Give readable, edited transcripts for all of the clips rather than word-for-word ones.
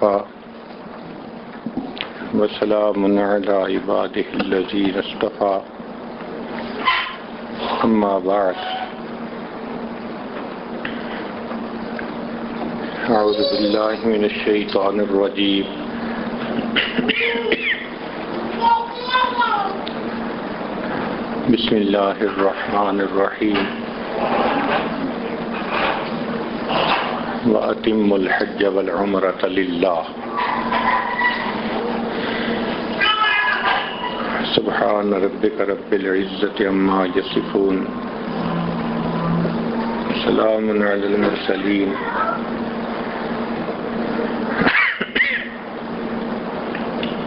وكفى وسلام على عباده الذين اصطفى أما بعد أعوذ بالله من الشيطان الرجيم بسم الله الرحمن الرحيم وأتم الحج والعمرة لله سبحان ربك رب العزة عما يصفون سلام على المرسلين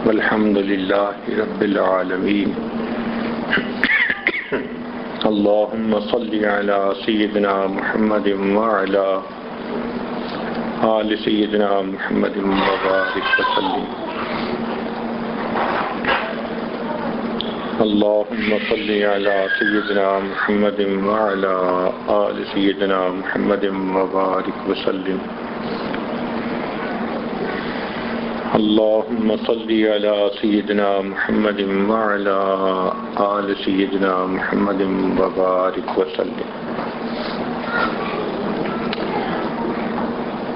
والحمد لله رب العالمين اللهم صل على سيدنا محمد وعلى آل سيدنا محمد وبارك وسلم اللهم صل على سيدنا محمد وعلى آل سيدنا محمد وبارك وسلم اللهم صل على سيدنا محمد وعلى آل سيدنا محمد وبارك وسلم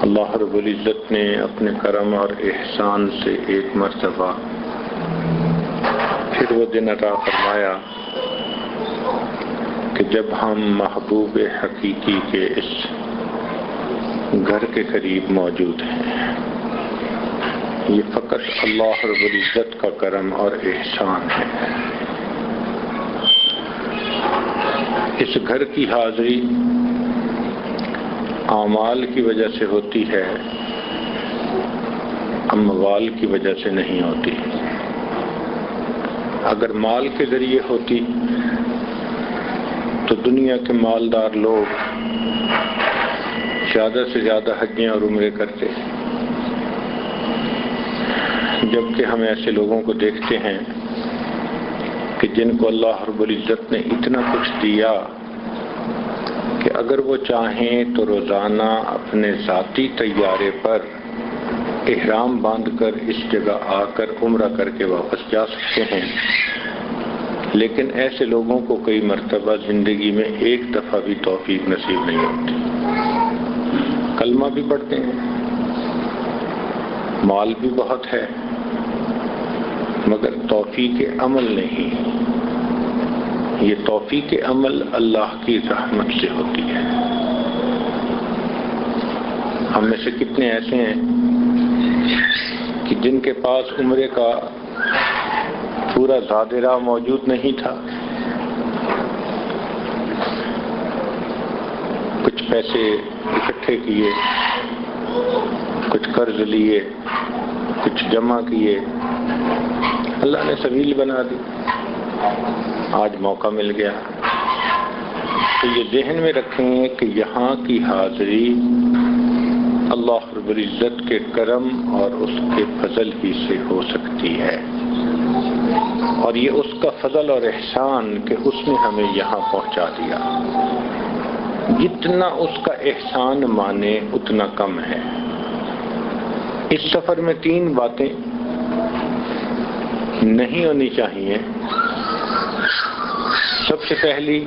اللہ رب العزت نے اپنے کرم اور احسان سے ایک مرتبہ پھر وہ دن عطا فرمایا کہ جب ہم محبوب حقیقی کے اس گھر کے قریب موجود ہیں۔ یہ فقط اللہ رب العزت کا کرم اور احسان ہے۔ اس گھر کی حاضری اعمال کی وجہ سے ہوتی ہے، اموال کی وجہ سے نہیں ہوتی۔ اگر مال کے ذریعے ہوتی تو دنیا کے مالدار لوگ زیادہ سے زیادہ حجیں اور عمرے کرتے، جبکہ ہم ایسے لوگوں کو دیکھتے ہیں کہ جن کو اللہ رب العزت نے اتنا کچھ دیا کہ اگر وہ چاہیں تو روزانہ اپنے ذاتی طیارے پر احرام باندھ کر اس جگہ آ کر عمرہ کر کے واپس جا سکتے ہیں، لیکن ایسے لوگوں کو کئی مرتبہ زندگی میں ایک دفعہ بھی توفیق نصیب نہیں ہوتی۔ کلمہ بھی پڑھتے ہیں، مال بھی بہت ہے، مگر توفیق عمل نہیں۔ یہ توفیق عمل اللہ کی رحمت سے ہوتی ہے۔ ہم میں سے کتنے ایسے ہیں کہ جن کے پاس عمرے کا پورا زاد راہ موجود نہیں تھا، کچھ پیسے اکٹھے کیے، کچھ قرض لیے، کچھ جمع کیے، اللہ نے سبیل بنا دی، آج موقع مل گیا۔ تو یہ ذہن میں رکھیں کہ یہاں کی حاضری اللہ رب العزت کے کرم اور اس کے فضل ہی سے ہو سکتی ہے، اور یہ اس کا فضل اور احسان کہ اس نے ہمیں یہاں پہنچا دیا۔ جتنا اس کا احسان مانے اتنا کم ہے۔ اس سفر میں 3 باتیں نہیں ہونی چاہیے۔ سب سے پہلی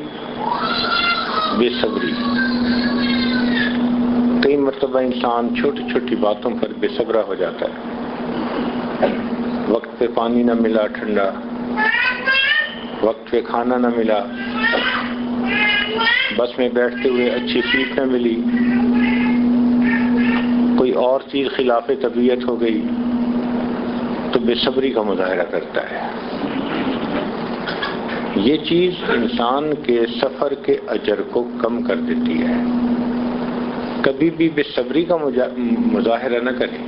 بے صبری۔ کئی مرتبہ انسان چھوٹی چھوٹی باتوں پر بے صبر ہو جاتا ہے۔ وقت پہ پانی نہ ملا ٹھنڈا، وقت پہ کھانا نہ ملا، بس میں بیٹھتے ہوئے اچھی سیٹ نہ ملی، کوئی اور چیز خلاف طبیعت ہو گئی، تو بے صبری کا مظاہرہ کرتا ہے۔ یہ چیز انسان کے سفر کے اجر کو کم کر دیتی ہے۔ کبھی بھی بے صبری کا مظاہرہ نہ کریں۔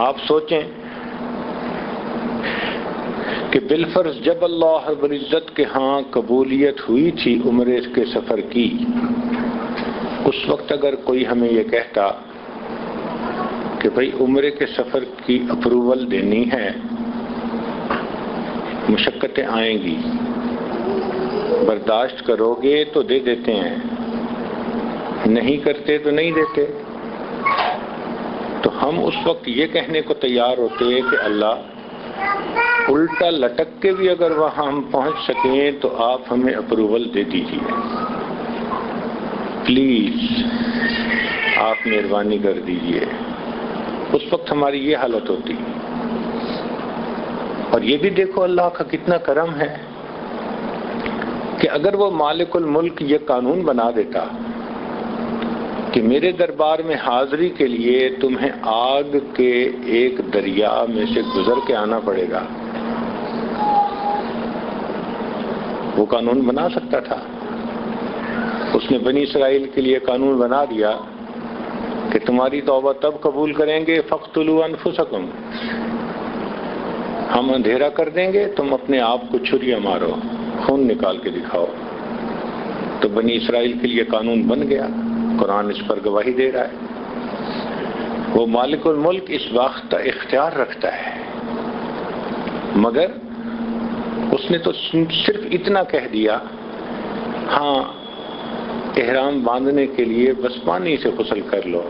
آپ سوچیں کہ بالفرض جب اللہ رب العزت کے ہاں قبولیت ہوئی تھی عمرے کے سفر کی، اس وقت اگر کوئی ہمیں یہ کہتا کہ بھئی عمرے کے سفر کی اپروول دینی ہے، مشقتیں آئیں گی، برداشت کرو گے تو دے دیتے ہیں، نہیں کرتے تو نہیں دیتے، تو ہم ہم اس وقت یہ کہنے کو تیار ہوتے کہ اللہ الٹا لٹک کے بھی اگر وہاں ہم پہنچ سکیں تو آپ ہمیں اپروول دے دیجیے، پلیز آپ مہربانی کر دیجیے۔ اس وقت ہماری یہ حالت ہوتی۔ اور یہ بھی دیکھو اللہ کا کتنا کرم ہے کہ اگر وہ مالک الملک یہ قانون بنا دیتا کہ میرے دربار میں حاضری کے لیے تمہیں آگ کے ایک دریا میں سے گزر کے آنا پڑے گا، وہ قانون بنا سکتا تھا۔ اس نے بنی اسرائیل کے لیے قانون بنا دیا کہ تمہاری توبہ تب قبول کریں گے فاقتلوا انفسکم، ہم اندھیرا کر دیں گے، تم اپنے آپ کو چھریاں مارو، خون نکال کے دکھاؤ۔ تو بنی اسرائیل کے لیے قانون بن گیا، قرآن اس پر گواہی دے رہا ہے۔ وہ مالک الملک اس باختہ اختیار رکھتا ہے، مگر اس نے تو صرف اتنا کہہ دیا، ہاں احرام باندھنے کے لیے بس پانی سے غسل کر لو،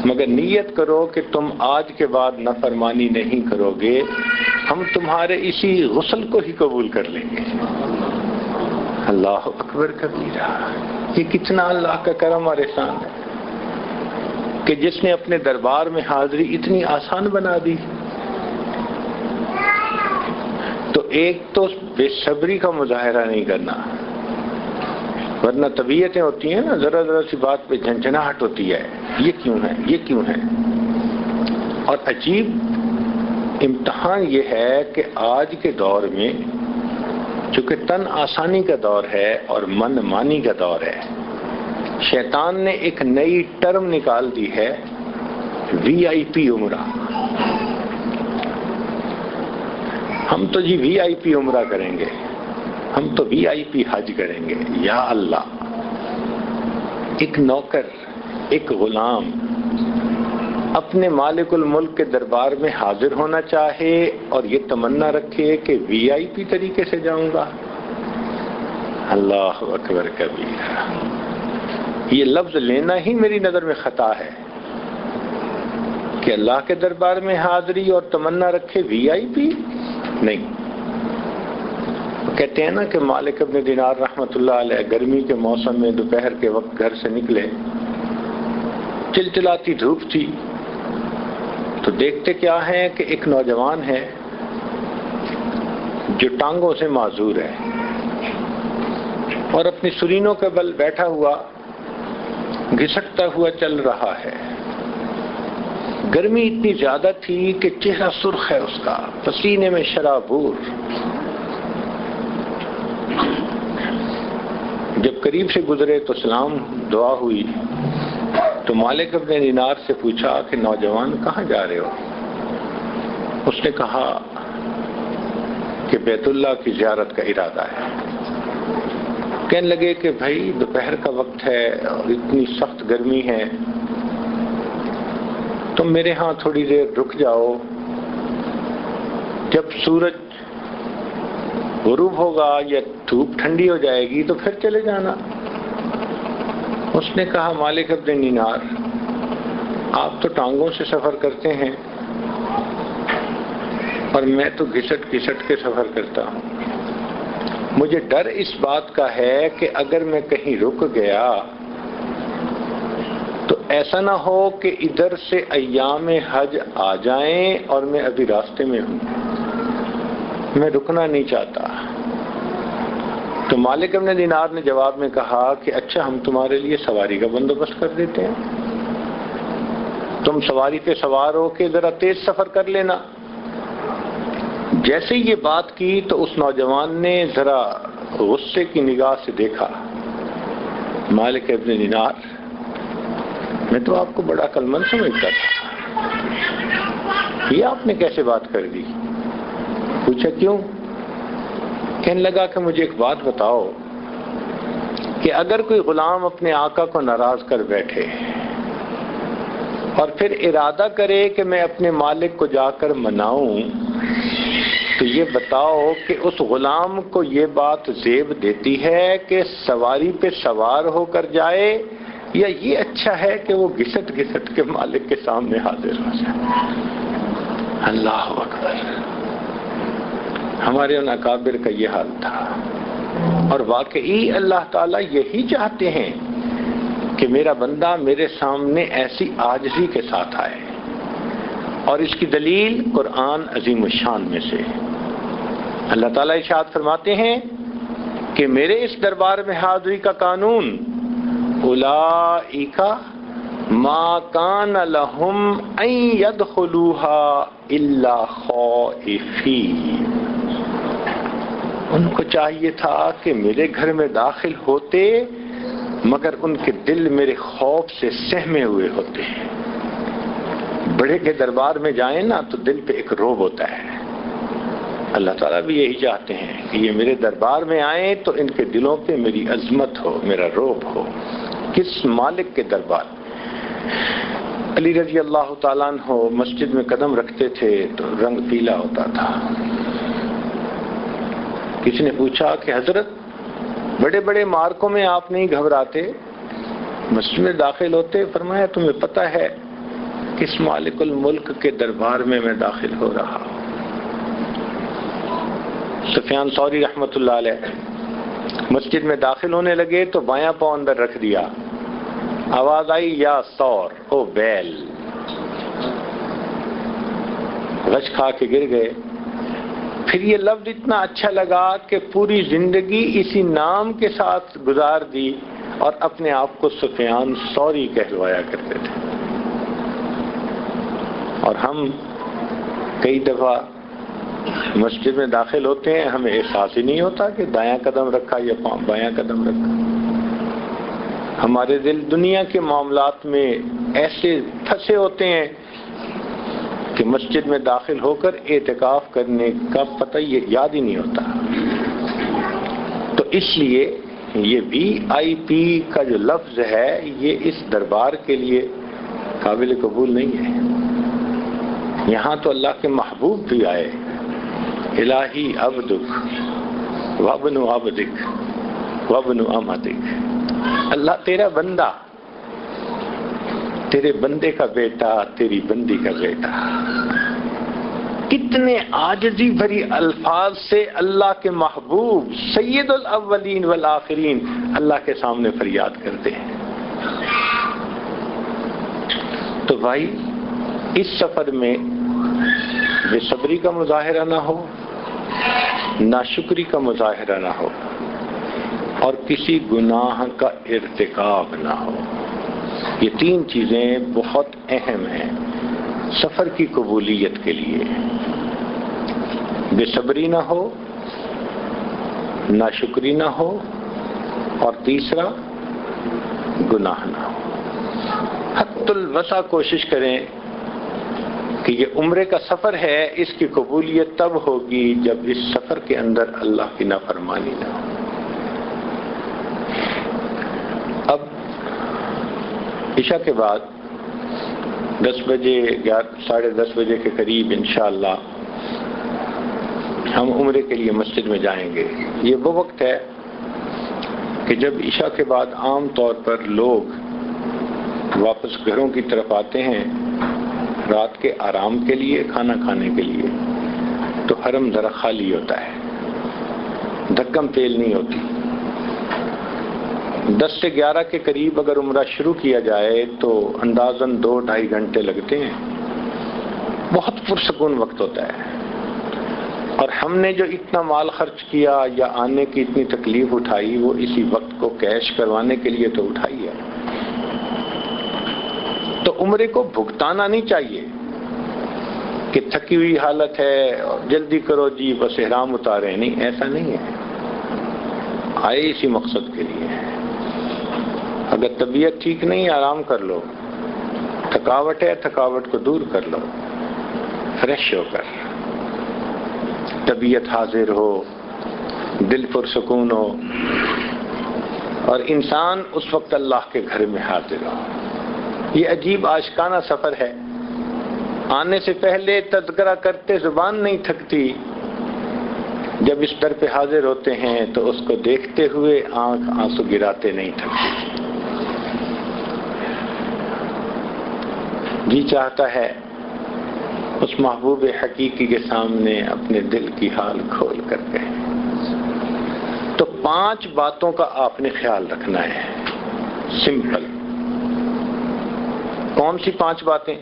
مگر نیت کرو کہ تم آج کے بعد نافرمانی نہیں کرو گے، ہم تمہارے اسی غسل کو ہی قبول کر لیں گے۔ اللہ اکبر کبیرہ، یہ کتنا اللہ کا کرم اور احسان ہے کہ جس نے اپنے دربار میں حاضری اتنی آسان بنا دی۔ تو ایک تو بے صبری کا مظاہرہ نہیں کرنا، ورنہ طبیعتیں ہوتی ہیں نا، ذرا ذرا سی بات پہ جھنجھناہٹ ہوتی ہے، یہ کیوں ہے، یہ کیوں ہے۔ اور عجیب امتحان یہ ہے کہ آج کے دور میں چونکہ تن آسانی کا دور ہے اور من مانی کا دور ہے، شیطان نے ایک نئی ٹرم نکال دی ہے، وی آئی پی عمرہ۔ ہم تو جی وی آئی پی عمرہ کریں گے، ہم تو وی آئی پی حج کریں گے۔ یا اللہ، ایک نوکر، ایک غلام اپنے مالک الملک کے دربار میں حاضر ہونا چاہے اور یہ تمنا رکھے کہ وی آئی پی طریقے سے جاؤں گا، اللہ اکبر کبیرہ۔ یہ لفظ لینا ہی میری نظر میں خطا ہے کہ اللہ کے دربار میں حاضری اور تمنا رکھے وی آئی پی نہیں۔ کہتے ہیں نا کہ مالک ابن دینار رحمۃ اللہ علیہ گرمی کے موسم میں دوپہر کے وقت گھر سے نکلے، چلچلاتی دھوپ تھی، تو دیکھتے کیا ہیں کہ ایک نوجوان ہے جو ٹانگوں سے معذور ہے اور اپنی سرینوں کے بل بیٹھا ہوا گھسٹتا ہوا چل رہا ہے۔ گرمی اتنی زیادہ تھی کہ چہرہ سرخ ہے اس کا، پسینے میں شرابور۔ جب قریب سے گزرے تو سلام دعا ہوئی، تو مالک ابن دینار سے پوچھا کہ نوجوان کہاں جا رہے ہو؟ اس نے کہا کہ بیت اللہ کی زیارت کا ارادہ ہے۔ کہنے لگے کہ بھائی دوپہر کا وقت ہے اور اتنی سخت گرمی ہے، تم میرے ہاں تھوڑی دیر رک جاؤ، جب سورج غروب ہوگا یا دھوپ ٹھنڈی ہو جائے گی تو پھر چلے جانا۔ اس نے کہا مالک ابن دینار، آپ تو ٹانگوں سے سفر کرتے ہیں اور میں تو گھسٹ گھسٹ کے سفر کرتا ہوں، مجھے ڈر اس بات کا ہے کہ اگر میں کہیں رک گیا تو ایسا نہ ہو کہ ادھر سے ایام حج آ جائیں اور میں ابھی راستے میں ہوں، میں رکنا نہیں چاہتا۔ تو مالک ابن دینار نے جواب میں کہا کہ اچھا ہم تمہارے لیے سواری کا بندوبست کر دیتے ہیں، تم سواری پہ سوار ہو کے ذرا تیز سفر کر لینا۔ جیسے یہ بات کی تو اس نوجوان نے ذرا غصے کی نگاہ سے دیکھا، مالک ابن دینار میں تو آپ کو بڑا عقل مند سمجھتا تھا، یہ آپ نے کیسے بات کر دی؟ پوچھا کیوں؟ کہنے لگا کہ مجھے ایک بات بتاؤ کہ اگر کوئی غلام اپنے آقا کو ناراض کر بیٹھے اور پھر ارادہ کرے کہ میں اپنے مالک کو جا کر مناؤں، تو یہ بتاؤ کہ اس غلام کو یہ بات زیب دیتی ہے کہ سواری پہ سوار ہو کر جائے یا یہ اچھا ہے کہ وہ گھسٹ گھسٹ کے مالک کے سامنے حاضر ہو جائے؟ اللہ اکبر. ہمارے ان اکابر کا یہ حال تھا. اور واقعی اللہ تعالیٰ یہی چاہتے ہیں کہ میرا بندہ میرے سامنے ایسی عاجزی کے ساتھ آئے. اور اس کی دلیل قرآن عظیم الشان میں سے اللہ تعالیٰ ارشاد فرماتے ہیں کہ میرے اس دربار میں حاضری کا قانون اولئک ما کان لہم ان یدخلوها الا خائفین. ان کو چاہیے تھا کہ میرے گھر میں داخل ہوتے مگر ان کے دل میرے خوف سے سہمے ہوئے ہوتے ہیں. بڑے کے دربار میں جائیں نا تو دل پہ ایک روب ہوتا ہے. اللہ تعالیٰ بھی یہی چاہتے ہیں کہ یہ میرے دربار میں آئیں تو ان کے دلوں پہ میری عظمت ہو، میرا روب ہو. کس مالک کے دربار؟ علی رضی اللہ تعالیٰ عنہ مسجد میں قدم رکھتے تھے تو رنگ پیلا ہوتا تھا. کسی نے پوچھا کہ حضرت بڑے بڑے مارکوں میں آپ نہیں گھبراتے، مسجد میں داخل ہوتے؟ فرمایا تمہیں پتہ ہے کس مالک الملک کے دربار میں میں داخل ہو رہا ہوں. سفیان ثوری رحمۃ اللہ علیہ مسجد میں داخل ہونے لگے تو بایاں پاؤں اندر رکھ دیا. آواز آئی یا ثور، او بیل. غش کھا کے گر گئے. پھر یہ لفظ اتنا اچھا لگا کہ پوری زندگی اسی نام کے ساتھ گزار دی اور اپنے آپ کو سفیان ثوری کہلوایا کرتے تھے. اور ہم کئی دفعہ مسجد میں داخل ہوتے ہیں، ہمیں احساس ہی نہیں ہوتا کہ دایاں قدم رکھا یا بایاں قدم رکھا. ہمارے دل دنیا کے معاملات میں ایسے پھنسے ہوتے ہیں کہ مسجد میں داخل ہو کر اعتکاف کرنے کا پتہ یاد ہی نہیں ہوتا. تو اس لیے یہ VIP کا جو لفظ ہے یہ اس دربار کے لیے قابل قبول نہیں ہے. یہاں تو اللہ کے محبوب بھی آئے. الہی عبدک وابن عبدک وابن امتک. اللہ تیرا بندہ، تیرے بندے کا بیٹا، تیری بندی کا بیٹا. کتنے عاجزی بھری الفاظ سے اللہ کے محبوب سید الاولین والآخرین اللہ کے سامنے فریاد کرتے ہیں. تو بھائی اس سفر میں بے صبری کا مظاہرہ نہ ہو، ناشکری کا مظاہرہ نہ ہو، اور کسی گناہ کا ارتکاب نہ ہو. یہ تین چیزیں بہت اہم ہیں سفر کی قبولیت کے لیے. بے صبری نہ ہو، ناشکری نہ ہو، اور تیسرا گناہ نہ ہو. حد الوسع کوشش کریں کہ یہ عمرے کا سفر ہے، اس کی قبولیت تب ہوگی جب اس سفر کے اندر اللہ کی نافرمانی نہ ہو. اب عشاء کے بعد 10 بجے 10:30 بجے کے قریب انشاءاللہ ہم عمرے کے لیے مسجد میں جائیں گے. یہ وہ وقت ہے کہ جب عشاء کے بعد عام طور پر لوگ واپس گھروں کی طرف آتے ہیں رات کے آرام کے لیے، کھانا کھانے کے لیے. تو حرم ذرا خالی ہوتا ہے، دھکم پیل نہیں ہوتی. 10 سے 11 کے قریب اگر عمرہ شروع کیا جائے تو اندازاً 2-2.5 گھنٹے لگتے ہیں. بہت پرسکون وقت ہوتا ہے. اور ہم نے جو اتنا مال خرچ کیا یا آنے کی اتنی تکلیف اٹھائی وہ اسی وقت کو کیش کروانے کے لیے تو اٹھائی ہے. تو عمرے کو بھگتانا نہیں چاہیے کہ تھکی ہوئی حالت ہے اور جلدی کرو جی بس احرام اتارے. نہیں، ایسا نہیں ہے. آئے اسی مقصد کے لیے. اگر طبیعت ٹھیک نہیں آرام کر لو، تھکاوٹ ہے تھکاوٹ کو دور کر لو، فریش ہو کر طبیعت حاضر ہو، دل پرسکون ہو، اور انسان اس وقت اللہ کے گھر میں حاضر ہو. یہ عجیب عاشقانہ سفر ہے. آنے سے پہلے تذکرہ کرتے زبان نہیں تھکتی، جب اس در پہ حاضر ہوتے ہیں تو اس کو دیکھتے ہوئے آنکھ آنسو گراتے نہیں تھکتی. جی چاہتا ہے اس محبوب حقیقی کے سامنے اپنے دل کی حال کھول کر کہیں۔ تو 5 باتوں کا آپ نے خیال رکھنا ہے، سمپل۔ کون سی 5 باتیں؟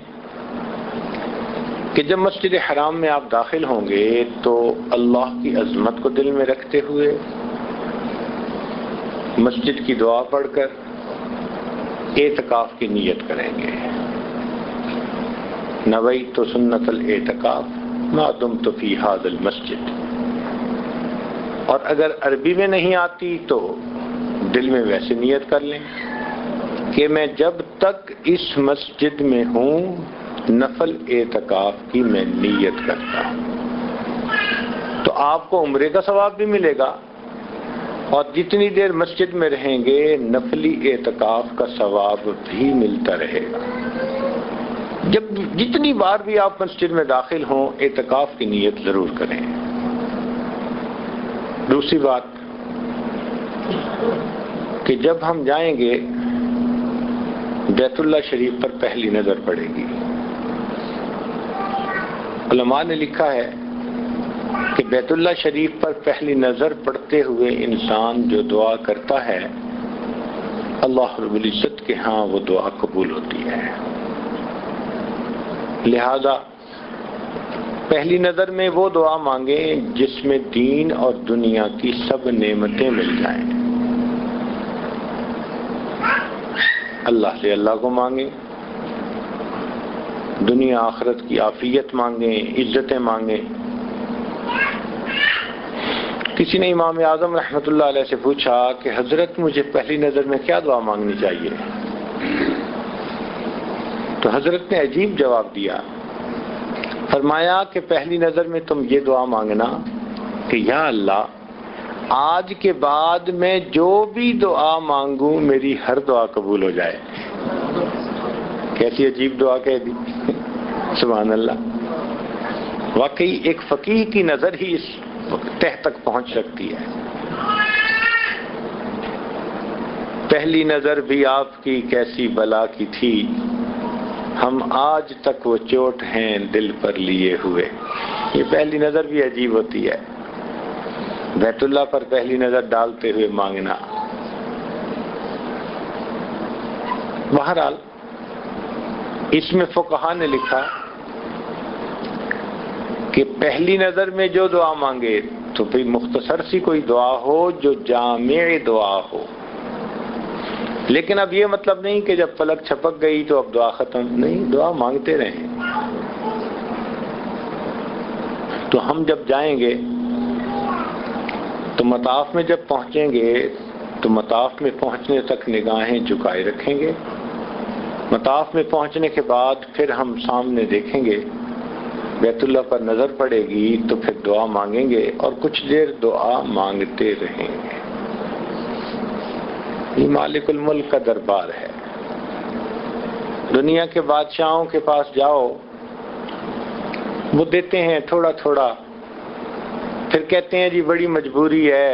کہ جب مسجد حرام میں آپ داخل ہوں گے تو اللہ کی عظمت کو دل میں رکھتے ہوئے مسجد کی دعا پڑھ کر اعتکاف کی نیت کریں گے۔ نویت سنت الاعتکاف ما دمت فی ھذا المسجد۔ اور اگر عربی میں نہیں آتی تو دل میں ویسے نیت کر لیں کہ میں جب تک اس مسجد میں ہوں نفل اعتکاف کی میں نیت کرتا ہوں۔ تو آپ کو عمرے کا ثواب بھی ملے گا اور جتنی دیر مسجد میں رہیں گے نفلی اعتکاف کا ثواب بھی ملتا رہے گا۔ جتنی بار بھی آپ مسجد میں داخل ہوں اعتکاف کی نیت ضرور کریں۔ دوسری بات کہ جب ہم جائیں گے بیت اللہ شریف پر پہلی نظر پڑے گی۔ علماء نے لکھا ہے کہ بیت اللہ شریف پر پہلی نظر پڑتے ہوئے انسان جو دعا کرتا ہے اللہ رب العزت کے ہاں وہ دعا قبول ہوتی ہے۔ لہذا پہلی نظر میں وہ دعا مانگیں جس میں دین اور دنیا کی سب نعمتیں مل جائیں۔ اللہ سے اللہ کو مانگیں، دنیا آخرت کی عافیت مانگیں، عزتیں مانگیں۔ کسی نے امام اعظم رحمۃ اللہ علیہ سے پوچھا کہ حضرت مجھے پہلی نظر میں کیا دعا مانگنی چاہیے؟ تو حضرت نے عجیب جواب دیا، فرمایا کہ پہلی نظر میں تم یہ دعا مانگنا کہ یا اللہ آج کے بعد میں جو بھی دعا مانگوں میری ہر دعا قبول ہو جائے۔ کیسی عجیب دعا کہہ دی، سبحان اللہ۔ واقعی ایک فقیہ کی نظر ہی اس تہ تک پہنچ سکتی ہے۔ پہلی نظر بھی آپ کی کیسی بلا کی تھی، ہم آج تک وہ چوٹ ہیں دل پر لیے ہوئے۔ یہ پہلی نظر بھی عجیب ہوتی ہے، بیت اللہ پر پہلی نظر ڈالتے ہوئے مانگنا۔ بہرحال اس میں فقہا نے لکھا کہ پہلی نظر میں جو دعا مانگے تو پھر مختصر سی کوئی دعا ہو جو جامع دعا ہو، لیکن اب یہ مطلب نہیں کہ جب پلک چھپک گئی تو اب دعا ختم، نہیں، دعا مانگتے رہیں۔ تو ہم جب جائیں گے تو مطاف میں جب پہنچیں گے تو مطاف میں پہنچنے تک نگاہیں جھکائے رکھیں گے۔ مطاف میں پہنچنے کے بعد پھر ہم سامنے دیکھیں گے، بیت اللہ پر نظر پڑے گی تو پھر دعا مانگیں گے اور کچھ دیر دعا مانگتے رہیں گے۔ یہ مالک الملک کا دربار ہے۔ دنیا کے بادشاہوں کے پاس جاؤ، وہ دیتے ہیں تھوڑا تھوڑا، پھر کہتے ہیں جی بڑی مجبوری ہے،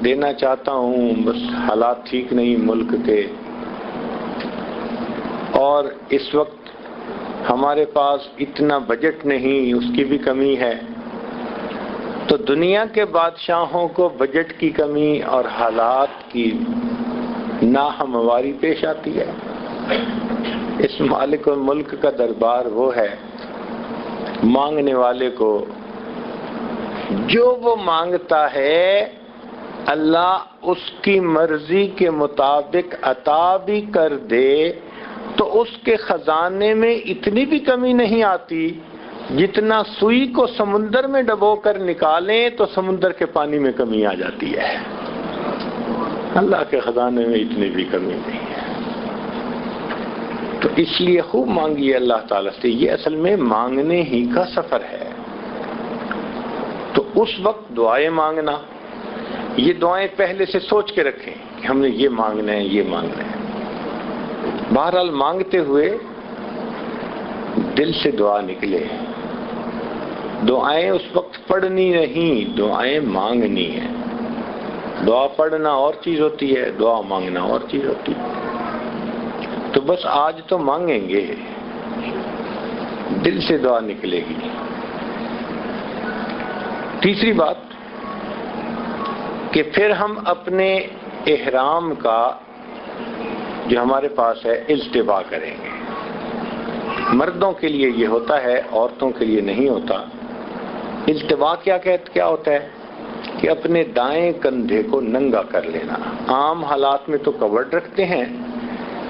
دینا چاہتا ہوں بس حالات ٹھیک نہیں ملک کے، اور اس وقت ہمارے پاس اتنا بجٹ نہیں، اس کی بھی کمی ہے۔ تو دنیا کے بادشاہوں کو بجٹ کی کمی اور حالات کی ناہمواری پیش آتی ہے۔ اس مالک الملک کا دربار وہ ہے، مانگنے والے کو جو وہ مانگتا ہے اللہ اس کی مرضی کے مطابق عطا بھی کر دے تو اس کے خزانے میں اتنی بھی کمی نہیں آتی، جتنا سوئی کو سمندر میں ڈبو کر نکالیں تو سمندر کے پانی میں کمی آ جاتی ہے۔ اللہ کے خزانے میں اتنی بھی کمی نہیں ہے۔ تو اس لیے خوب مانگیے اللہ تعالیٰ سے، یہ اصل میں مانگنے ہی کا سفر ہے۔ تو اس وقت دعائیں مانگنا، یہ دعائیں پہلے سے سوچ کے رکھیں کہ ہم نے یہ مانگنا ہے، یہ مانگنا ہے۔ بہرحال مانگتے ہوئے دل سے دعا نکلے۔ دعائیں اس وقت پڑھنی نہیں، دعائیں مانگنی ہے۔ دعا پڑھنا اور چیز ہوتی ہے، دعا مانگنا اور چیز ہوتی ہے۔ تو بس آج تو مانگیں گے، دل سے دعا نکلے گی۔ تیسری بات کہ پھر ہم اپنے احرام کا جو ہمارے پاس ہے اجتباء کریں گے۔ مردوں کے لیے یہ ہوتا ہے، عورتوں کے لیے نہیں ہوتا۔ اجتباء کیا ہوتا ہے کہ اپنے دائیں کندھے کو ننگا کر لینا۔ عام حالات میں تو کورڈ رکھتے ہیں،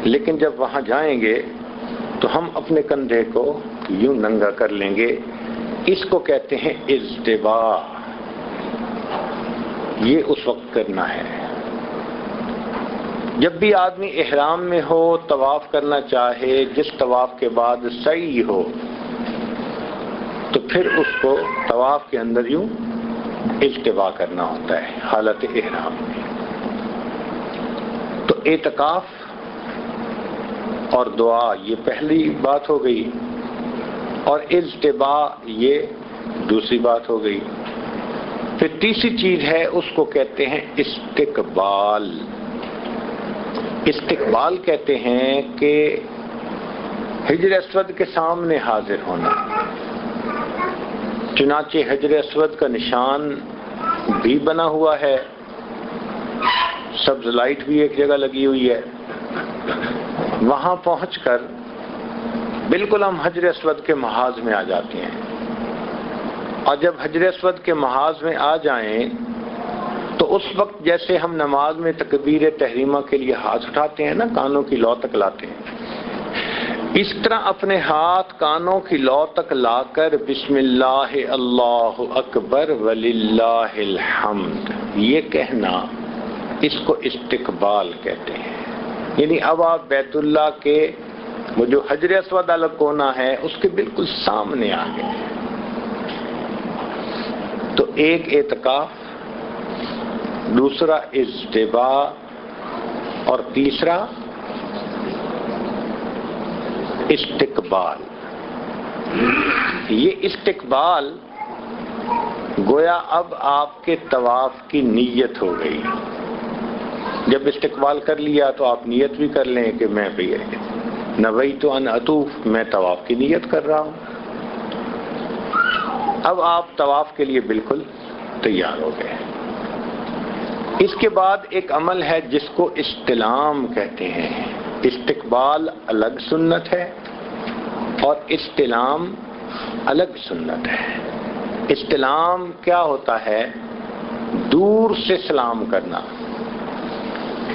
لیکن جب وہاں جائیں گے تو ہم اپنے کندھے کو یوں ننگا کر لیں گے، اس کو کہتے ہیں اجتباء۔ یہ اس وقت کرنا ہے جب بھی آدمی احرام میں ہو، طواف کرنا چاہے، جس طواف کے بعد سعی ہو تو پھر اس کو طواف کے اندر یوں اجتباء کرنا ہوتا ہے حالت احرام میں۔ تو اعتکاف اور دعا یہ پہلی بات ہو گئی، اور اجتباء یہ دوسری بات ہو گئی۔ پھر تیسری چیز ہے، اس کو کہتے ہیں استقبال۔ استقبال کہتے ہیں کہ حجر اسود کے سامنے حاضر ہونا۔ چنانچہ حجر اسود کا نشان بھی بنا ہوا ہے، سبز لائٹ بھی ایک جگہ لگی ہوئی ہے۔ وہاں پہنچ کر بالکل ہم حجر اسود کے محاذ میں آ جاتے ہیں، اور جب حجر اسود کے محاذ میں آ جائیں تو اس وقت جیسے ہم نماز میں تکبیر تحریمہ کے لیے ہاتھ اٹھاتے ہیں نا، کانوں کی لو تک لاتے ہیں، اس طرح اپنے ہاتھ کانوں کی لو تک لا کر بسم اللہ اللہ اکبر وللہ الحمد یہ کہنا، اس کو استقبال کہتے ہیں۔ یعنی اب آپ بیت اللہ کے وہ جو حجر اسود والا کونا ہے اس کے بالکل سامنے آ گئے۔ تو ایک اعتکاف، دوسرا اجتباء، اور تیسرا استقبال۔ یہ استقبال گویا اب آپ کے طواف کی نیت ہو گئی۔ جب استقبال کر لیا تو آپ نیت بھی کر لیں کہ میں بھی نویت ان اطوف، میں طواف کی نیت کر رہا ہوں۔ اب آپ طواف کے لیے بالکل تیار ہو گئے۔ اس کے بعد ایک عمل ہے جس کو استلام کہتے ہیں۔ استقبال الگ سنت ہے اور استلام الگ سنت ہے۔ استلام کیا ہوتا ہے؟ دور سے سلام کرنا۔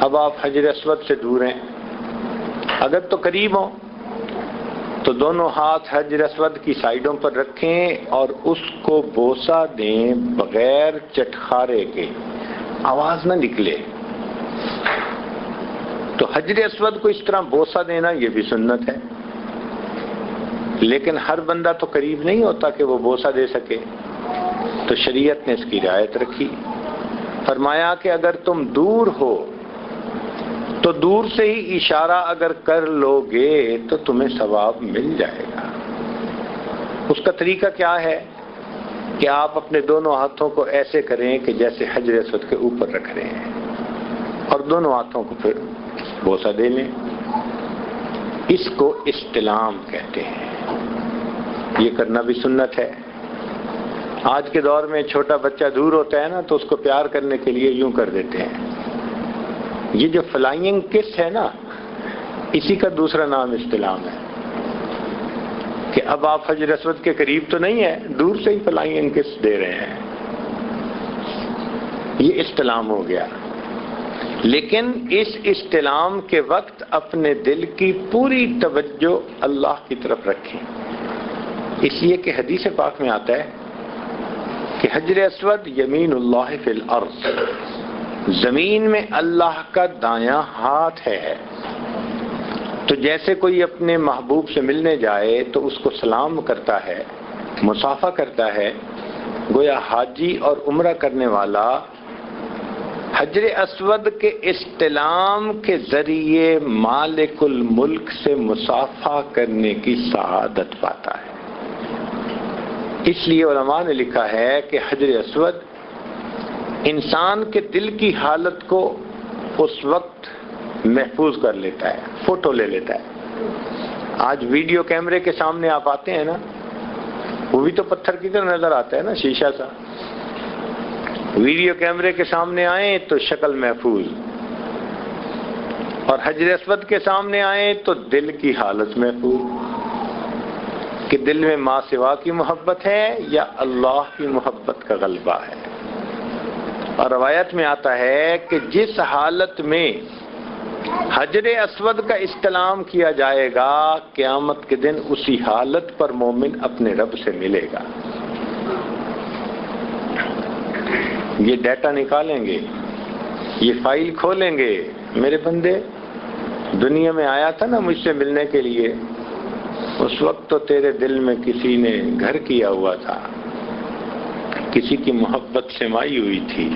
اب آپ حجر اسود سے دور ہیں، اگر تو قریب ہوں تو دونوں ہاتھ حجر اسود کی سائیڈوں پر رکھیں اور اس کو بوسہ دیں بغیر چٹخارے کے، آواز نہ نکلے۔ تو حجر اسود کو اس طرح بوسہ دینا یہ بھی سنت ہے، لیکن ہر بندہ تو قریب نہیں ہوتا کہ وہ بوسہ دے سکے، تو شریعت نے اس کی رعایت رکھی۔ فرمایا کہ اگر تم دور ہو تو دور سے ہی اشارہ اگر کر لو گے تو تمہیں ثواب مل جائے گا۔ اس کا طریقہ کیا ہے کہ آپ اپنے دونوں ہاتھوں کو ایسے کریں کہ جیسے حجر اسود کے اوپر رکھ رہے ہیں، اور دونوں ہاتھوں کو پھر بوسہ دے لیں۔ اس کو استلام کہتے ہیں۔ یہ کرنا بھی سنت ہے۔ آج کے دور میں چھوٹا بچہ دور ہوتا ہے نا تو اس کو پیار کرنے کے لیے یوں کر دیتے ہیں۔ یہ جو فلائنگ کس ہے نا، اسی کا دوسرا نام استلام ہے، کہ اب آپ حجر اسود کے قریب تو نہیں ہے، دور سے ہی فلائنگ کس دے رہے ہیں۔ یہ استلام ہو گیا۔ لیکن اس استلام کے وقت اپنے دل کی پوری توجہ اللہ کی طرف رکھیں، اس لیے کہ حدیث پاک میں آتا ہے کہ حجر اسود یمین اللہ فی الارض، زمین میں اللہ کا دایاں ہاتھ ہے۔ تو جیسے کوئی اپنے محبوب سے ملنے جائے تو اس کو سلام کرتا ہے، مصافحہ کرتا ہے، گویا حاجی اور عمرہ کرنے والا حجر اسود کے استلام کے ذریعے مالک الملک سے مصافحہ کرنے کی سعادت پاتا ہے۔ اس لیے علماء نے لکھا ہے کہ حجر اسود انسان کے دل کی حالت کو اس وقت محفوظ کر لیتا ہے، فوٹو لے لیتا ہے۔ آج ویڈیو کیمرے کے سامنے آپ آتے ہیں نا، وہ بھی تو پتھر کی طرح نظر آتا ہے نا، شیشہ سا. ویڈیو کیمرے کے سامنے آئیں تو شکل محفوظ، اور حجر اسود کے سامنے آئیں تو دل کی حالت محفوظ، کہ دل میں ما سوا کی محبت ہے یا اللہ کی محبت کا غلبہ ہے. اور روایت میں آتا ہے کہ جس حالت میں حجر اسود کا استلام کیا جائے گا، قیامت کے دن اسی حالت پر مومن اپنے رب سے ملے گا. یہ ڈیٹا نکالیں گے، یہ فائل کھولیں گے. میرے بندے، دنیا میں آیا تھا نا مجھ سے ملنے کے لیے، اس وقت تو تیرے دل میں کسی نے گھر کیا ہوا تھا، کسی کی محبت سمائی ہوئی تھی،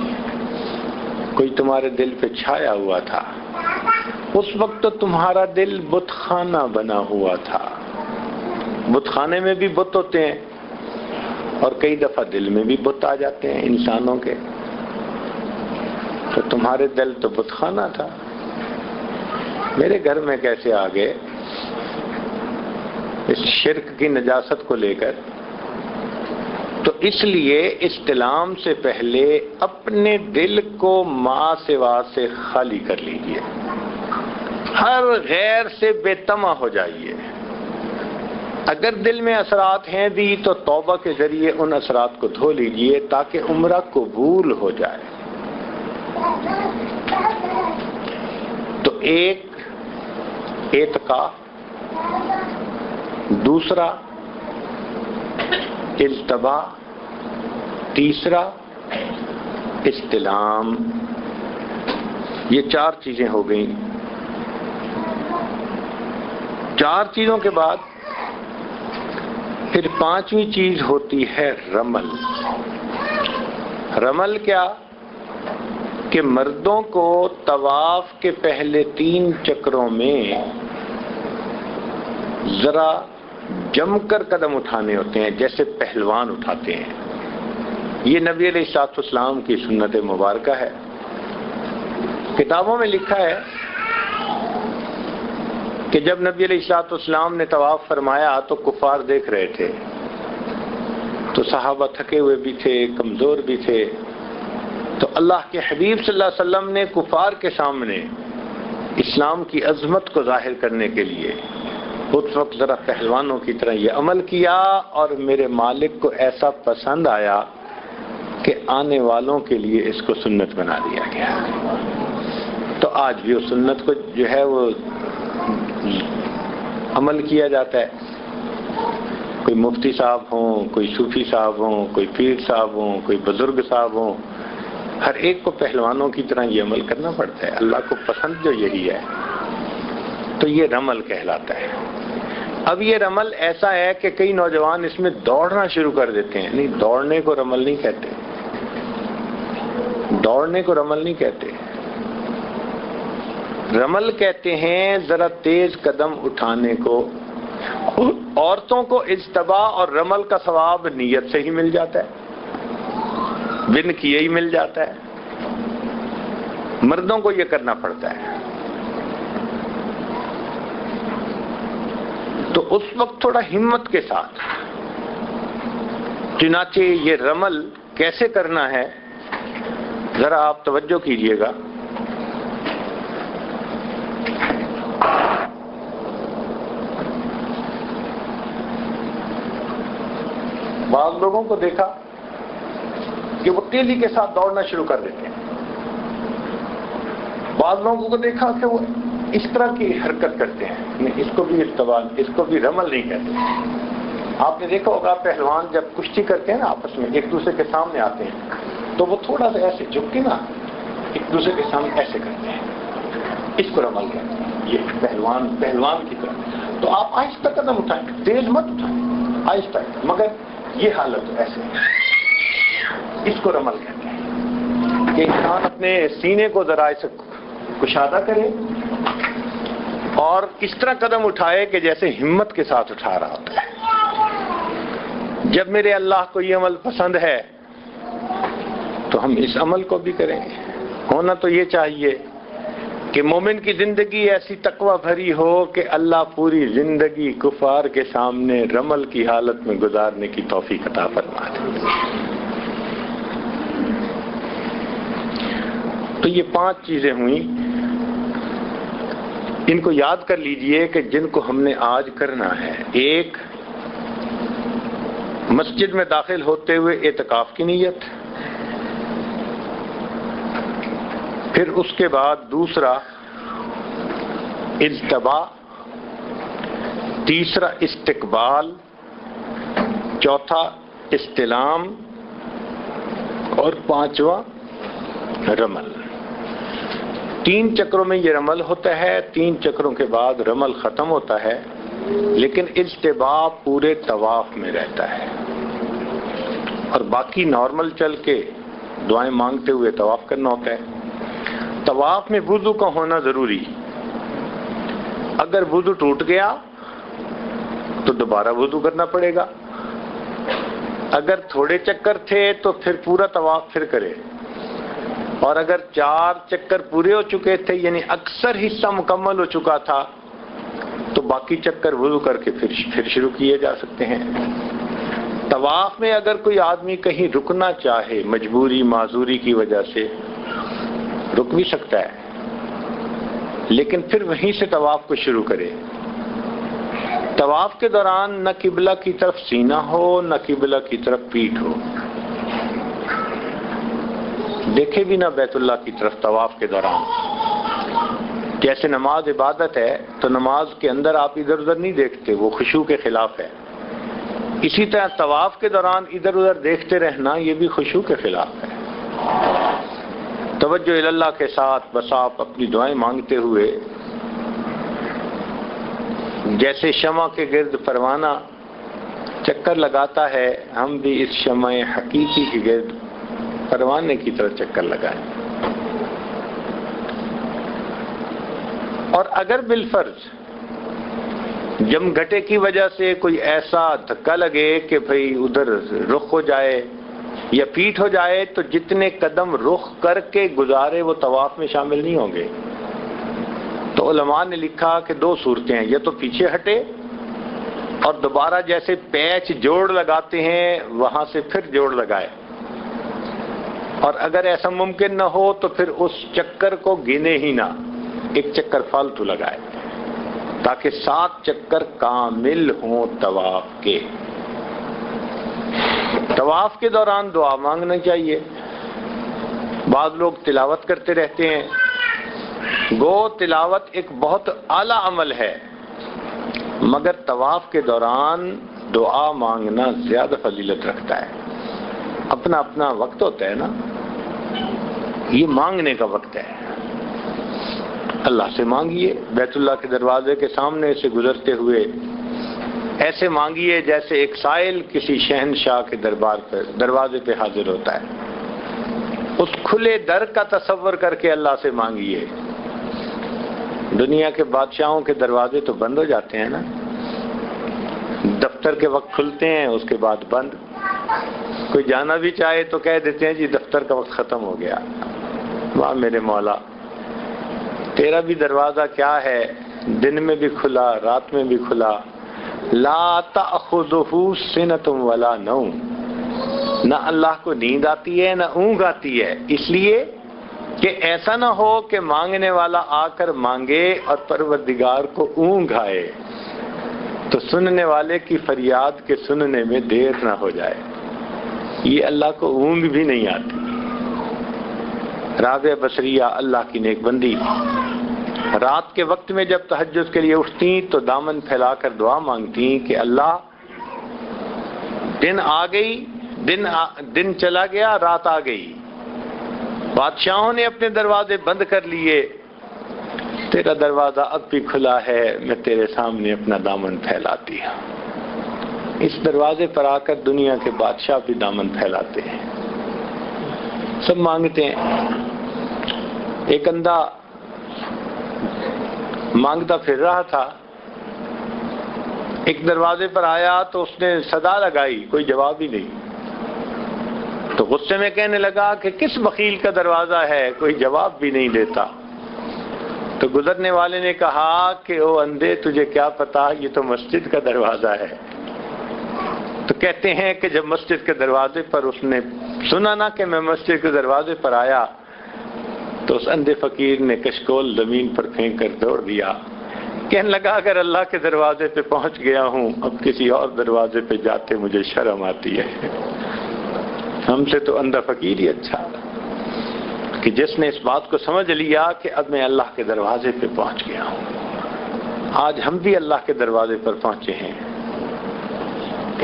کوئی تمہارے دل پہ چھایا ہوا تھا. اس وقت تو تمہارا دل بت خانہ بنا ہوا تھا. بت خانے میں بھی بت ہوتے ہیں، اور کئی دفعہ دل میں بھی بت آ جاتے ہیں انسانوں کے. تو تمہارے دل تو بت خانہ تھا، میرے گھر میں کیسے آ گئے؟ اس شرک کی نجاست کو لے کر. تو اس لیے استلام سے پہلے اپنے دل کو ما سوا سے خالی کر لیجئے، ہر غیر سے بے طمع ہو جائیے. اگر دل میں اثرات ہیں بھی تو توبہ کے ذریعے ان اثرات کو دھو لیجئے تاکہ عمرہ قبول ہو جائے. تو ایک اعتقاد، دوسرا التباء، تیسرا استلام. یہ 4 چیزیں ہو گئیں. 4 چیزوں کے بعد پھر 5ویں چیز ہوتی ہے رمل. رمل کیا؟ کہ مردوں کو طواف کے پہلے 3 چکروں میں ذرا جم کر قدم اٹھانے ہوتے ہیں، جیسے پہلوان اٹھاتے ہیں. یہ نبی علیہ الصلوۃ والسلام کی سنت مبارکہ ہے. کتابوں میں لکھا ہے کہ جب نبی علیہ الصلوۃ والسلام نے طواف فرمایا تو کفار دیکھ رہے تھے، تو صحابہ تھکے ہوئے بھی تھے، کمزور بھی تھے. تو اللہ کے حبیب صلی اللہ علیہ وسلم نے کفار کے سامنے اسلام کی عظمت کو ظاہر کرنے کے لیے اس وقت ذرا پہلوانوں کی طرح یہ عمل کیا، اور میرے مالک کو ایسا پسند آیا کہ آنے والوں کے لیے اس کو سنت بنا دیا گیا. تو آج بھی اس سنت کو جو ہے وہ عمل کیا جاتا ہے. کوئی مفتی صاحب ہوں، کوئی صوفی صاحب ہوں، کوئی پیر صاحب ہوں، کوئی بزرگ صاحب ہوں، ہر ایک کو پہلوانوں کی طرح یہ عمل کرنا پڑتا ہے. اللہ کو پسند جو یہی ہے. تو یہ رمل کہلاتا ہے. اب یہ رمل ایسا ہے کہ کئی نوجوان اس میں دوڑنا شروع کر دیتے ہیں. نہیں، دوڑنے کو رمل نہیں کہتے، دوڑنے کو رمل نہیں کہتے. رمل کہتے ہیں ذرا تیز قدم اٹھانے کو. عورتوں کو اجتباء اور رمل کا ثواب نیت سے ہی مل جاتا ہے، بن کیے ہی مل جاتا ہے. مردوں کو یہ کرنا پڑتا ہے. تو اس وقت تھوڑا ہمت کے ساتھ. چنانچہ یہ رمل کیسے کرنا ہے ذرا آپ توجہ کیجئے گا. بعض لوگوں کو دیکھا کہ وہ تیزی کے ساتھ دوڑنا شروع کر دیتے ہیں. بعض لوگوں کو دیکھا کہ وہ اس طرح کی حرکت کرتے ہیں. اس کو بھی استوال، اس کو بھی رمل نہیں کہتے. آپ نے دیکھا ہوگا پہلوان جب کشتی کرتے ہیں نا آپس میں، ایک دوسرے کے سامنے آتے ہیں تو وہ تھوڑا سا ایسے جھک کے نا ایک دوسرے کے سامنے ایسے کرتے ہیں. اس کو رمل کہتے ہیں. یہ پہلوان کی طرح. تو آپ آہستہ قدم اٹھائیں، تیز مت اٹھائیں، آہستہ. مگر یہ حالت ایسے ہے. اس کو رمل کہتے ہیں کہ انسان اپنے سینے کو ذرا ایسے کشادہ کرے اور اس طرح قدم اٹھائے کہ جیسے ہمت کے ساتھ اٹھا رہا ہوتا ہے. جب میرے اللہ کو یہ عمل پسند ہے تو ہم اس عمل کو بھی کریں گے. ہونا تو یہ چاہیے کہ مومن کی زندگی ایسی تقوی بھری ہو کہ اللہ پوری زندگی کفار کے سامنے رمل کی حالت میں گزارنے کی توفیق عطا فرما دے۔ تو یہ 5 چیزیں ہوئیں، ان کو یاد کر لیجئے کہ جن کو ہم نے آج کرنا ہے۔ ایک، مسجد میں داخل ہوتے ہوئے اعتکاف کی نیت، پھر اس کے بعد دوسرا اجتباء، تیسرا استقبال، چوتھا استلام، اور 5واں رمل۔ 3 چکروں میں یہ رمل ہوتا ہے، 3 چکروں کے بعد رمل ختم ہوتا ہے، لیکن اجتباء پورے طواف میں رہتا ہے، اور باقی نارمل چل کے دعائیں مانگتے ہوئے طواف کرنا ہوتا ہے۔ طواف میں وضو کا ہونا ضروری، اگر وضو ٹوٹ گیا تو دوبارہ وضو کرنا پڑے گا، اگر تھوڑے چکر تھے تو پھر پورا طواف پھر کرے، اور اگر 4 چکر پورے ہو چکے تھے یعنی اکثر حصہ مکمل ہو چکا تھا تو باقی چکر وضو کر کے پھر شروع کیے جا سکتے ہیں۔ طواف میں اگر کوئی آدمی کہیں رکنا چاہے مجبوری معذوری کی وجہ سے رک بھی سکتا ہے، لیکن پھر وہیں سے طواف کو شروع کرے۔ طواف کے دوران نہ قبلہ کی طرف سینہ ہو نہ قبلہ کی طرف پیٹھ ہو، دیکھے بھی نہ بیت اللہ کی طرف طواف کے دوران۔ جیسے نماز عبادت ہے تو نماز کے اندر آپ ادھر ادھر نہیں دیکھتے، وہ خشوع کے خلاف ہے۔ اسی طرح طواف کے دوران ادھر ادھر دیکھتے رہنا یہ بھی خشوع کے خلاف ہے۔ توجہ اللہ کے ساتھ بس آپ اپنی دعائیں مانگتے ہوئے، جیسے شمع کے گرد پروانہ چکر لگاتا ہے، ہم بھی اس شمع حقیقی کے گرد پروانے کی طرح چکر لگائیں۔ اور اگر بالفرض جم گھٹے کی وجہ سے کوئی ایسا دھکا لگے کہ بھئی ادھر رخ ہو جائے یا پیٹھ ہو جائے تو جتنے قدم رخ کر کے گزارے وہ طواف میں شامل نہیں ہوں گے۔ تو علماء نے لکھا کہ 2 صورتیں ہیں، یا تو پیچھے ہٹے اور دوبارہ جیسے پیچ جوڑ لگاتے ہیں وہاں سے پھر جوڑ لگائے، اور اگر ایسا ممکن نہ ہو تو پھر اس چکر کو گنے ہی نہ، ایک چکر فالتو لگائے، تاکہ 7 چکر کامل ہوں طواف کے۔ طواف کے دوران دعا مانگنا چاہیے۔ بعض لوگ تلاوت کرتے رہتے ہیں، گو تلاوت ایک بہت اعلیٰ عمل ہے، مگر طواف کے دوران دعا مانگنا زیادہ فضیلت رکھتا ہے۔ اپنا اپنا وقت ہوتا ہے نا، یہ مانگنے کا وقت ہے۔ اللہ سے مانگیے، بیت اللہ کے دروازے کے سامنے سے گزرتے ہوئے ایسے مانگیے جیسے ایک سائل کسی شہنشاہ کے دروازے پہ حاضر ہوتا ہے۔ اس کھلے در کا تصور کر کے اللہ سے مانگیے۔ دنیا کے بادشاہوں کے دروازے تو بند ہو جاتے ہیں نا، دفتر کے وقت کھلتے ہیں اس کے بعد بند، کوئی جانا بھی چاہے تو کہہ دیتے ہیں جی دفتر کا وقت ختم ہو گیا۔ واہ میرے مولا، تیرا بھی دروازہ کیا ہے، دن میں بھی کھلا رات میں بھی کھلا۔ لا تأخذہ سنۃ ولا نوم، نہ اللہ کو نیند آتی ہے نہ اونگ آتی ہے، اس لیے کہ ایسا نہ ہو کہ مانگنے والا آ کر مانگے اور پروردگار کو اونگ آئے تو سننے والے کی فریاد کے سننے میں دیر نہ ہو جائے۔ یہ اللہ کو اونگ بھی نہیں آتی۔ رابعہ بصریہ اللہ کی نیک بندی رات کے وقت میں جب تہجد کے لیے اٹھتی تو دامن پھیلا کر دعا مانگتی کہ اللہ دن آ گئی، دن چلا گیا، رات آ گئی، بادشاہوں نے اپنے دروازے بند کر لیے، تیرا دروازہ اب بھی کھلا ہے، میں تیرے سامنے اپنا دامن پھیلاتی ہوں۔ اس دروازے پر آ کر دنیا کے بادشاہ بھی دامن پھیلاتے ہیں، سب مانگتے ہیں۔ ایک اندھا مانگتا پھر رہا تھا، ایک دروازے پر آیا تو اس نے صدا لگائی، کوئی جواب ہی نہیں، تو غصے میں کہنے لگا کہ کس بخیل کا دروازہ ہے، کوئی جواب بھی نہیں دیتا۔ تو گزرنے والے نے کہا کہ او اندھے تجھے کیا پتا یہ تو مسجد کا دروازہ ہے. تو کہتے ہیں کہ جب مسجد کے دروازے پر اس نے سنا نا کہ میں مسجد کے دروازے پر آیا تو اس اندھے فقیر نے کشکول زمین پر پھینک کر دوڑ دیا. کہنے لگا اگر اللہ کے دروازے پہ پہنچ گیا ہوں اب کسی اور دروازے پہ جاتے مجھے شرم آتی ہے. ہم سے تو اندھا فقیر ہی اچھا کہ جس نے اس بات کو سمجھ لیا کہ اب میں اللہ کے دروازے پہ پہنچ گیا ہوں. آج ہم بھی اللہ کے دروازے پر پہنچے ہیں.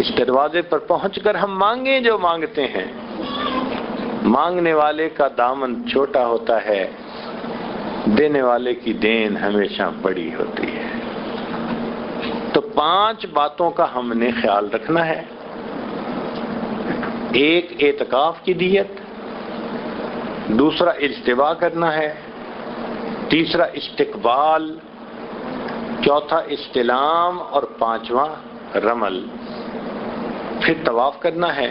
اس دروازے پر پہنچ کر ہم مانگیں جو مانگتے ہیں. مانگنے والے کا دامن چھوٹا ہوتا ہے، دینے والے کی دین ہمیشہ بڑی ہوتی ہے. تو 5 باتوں کا ہم نے خیال رکھنا ہے. ایک اعتکاف کی نیت، دوسرا اجتباع کرنا ہے، تیسرا استقبال، چوتھا استلام اور 5واں رمل. پھر طواف کرنا ہے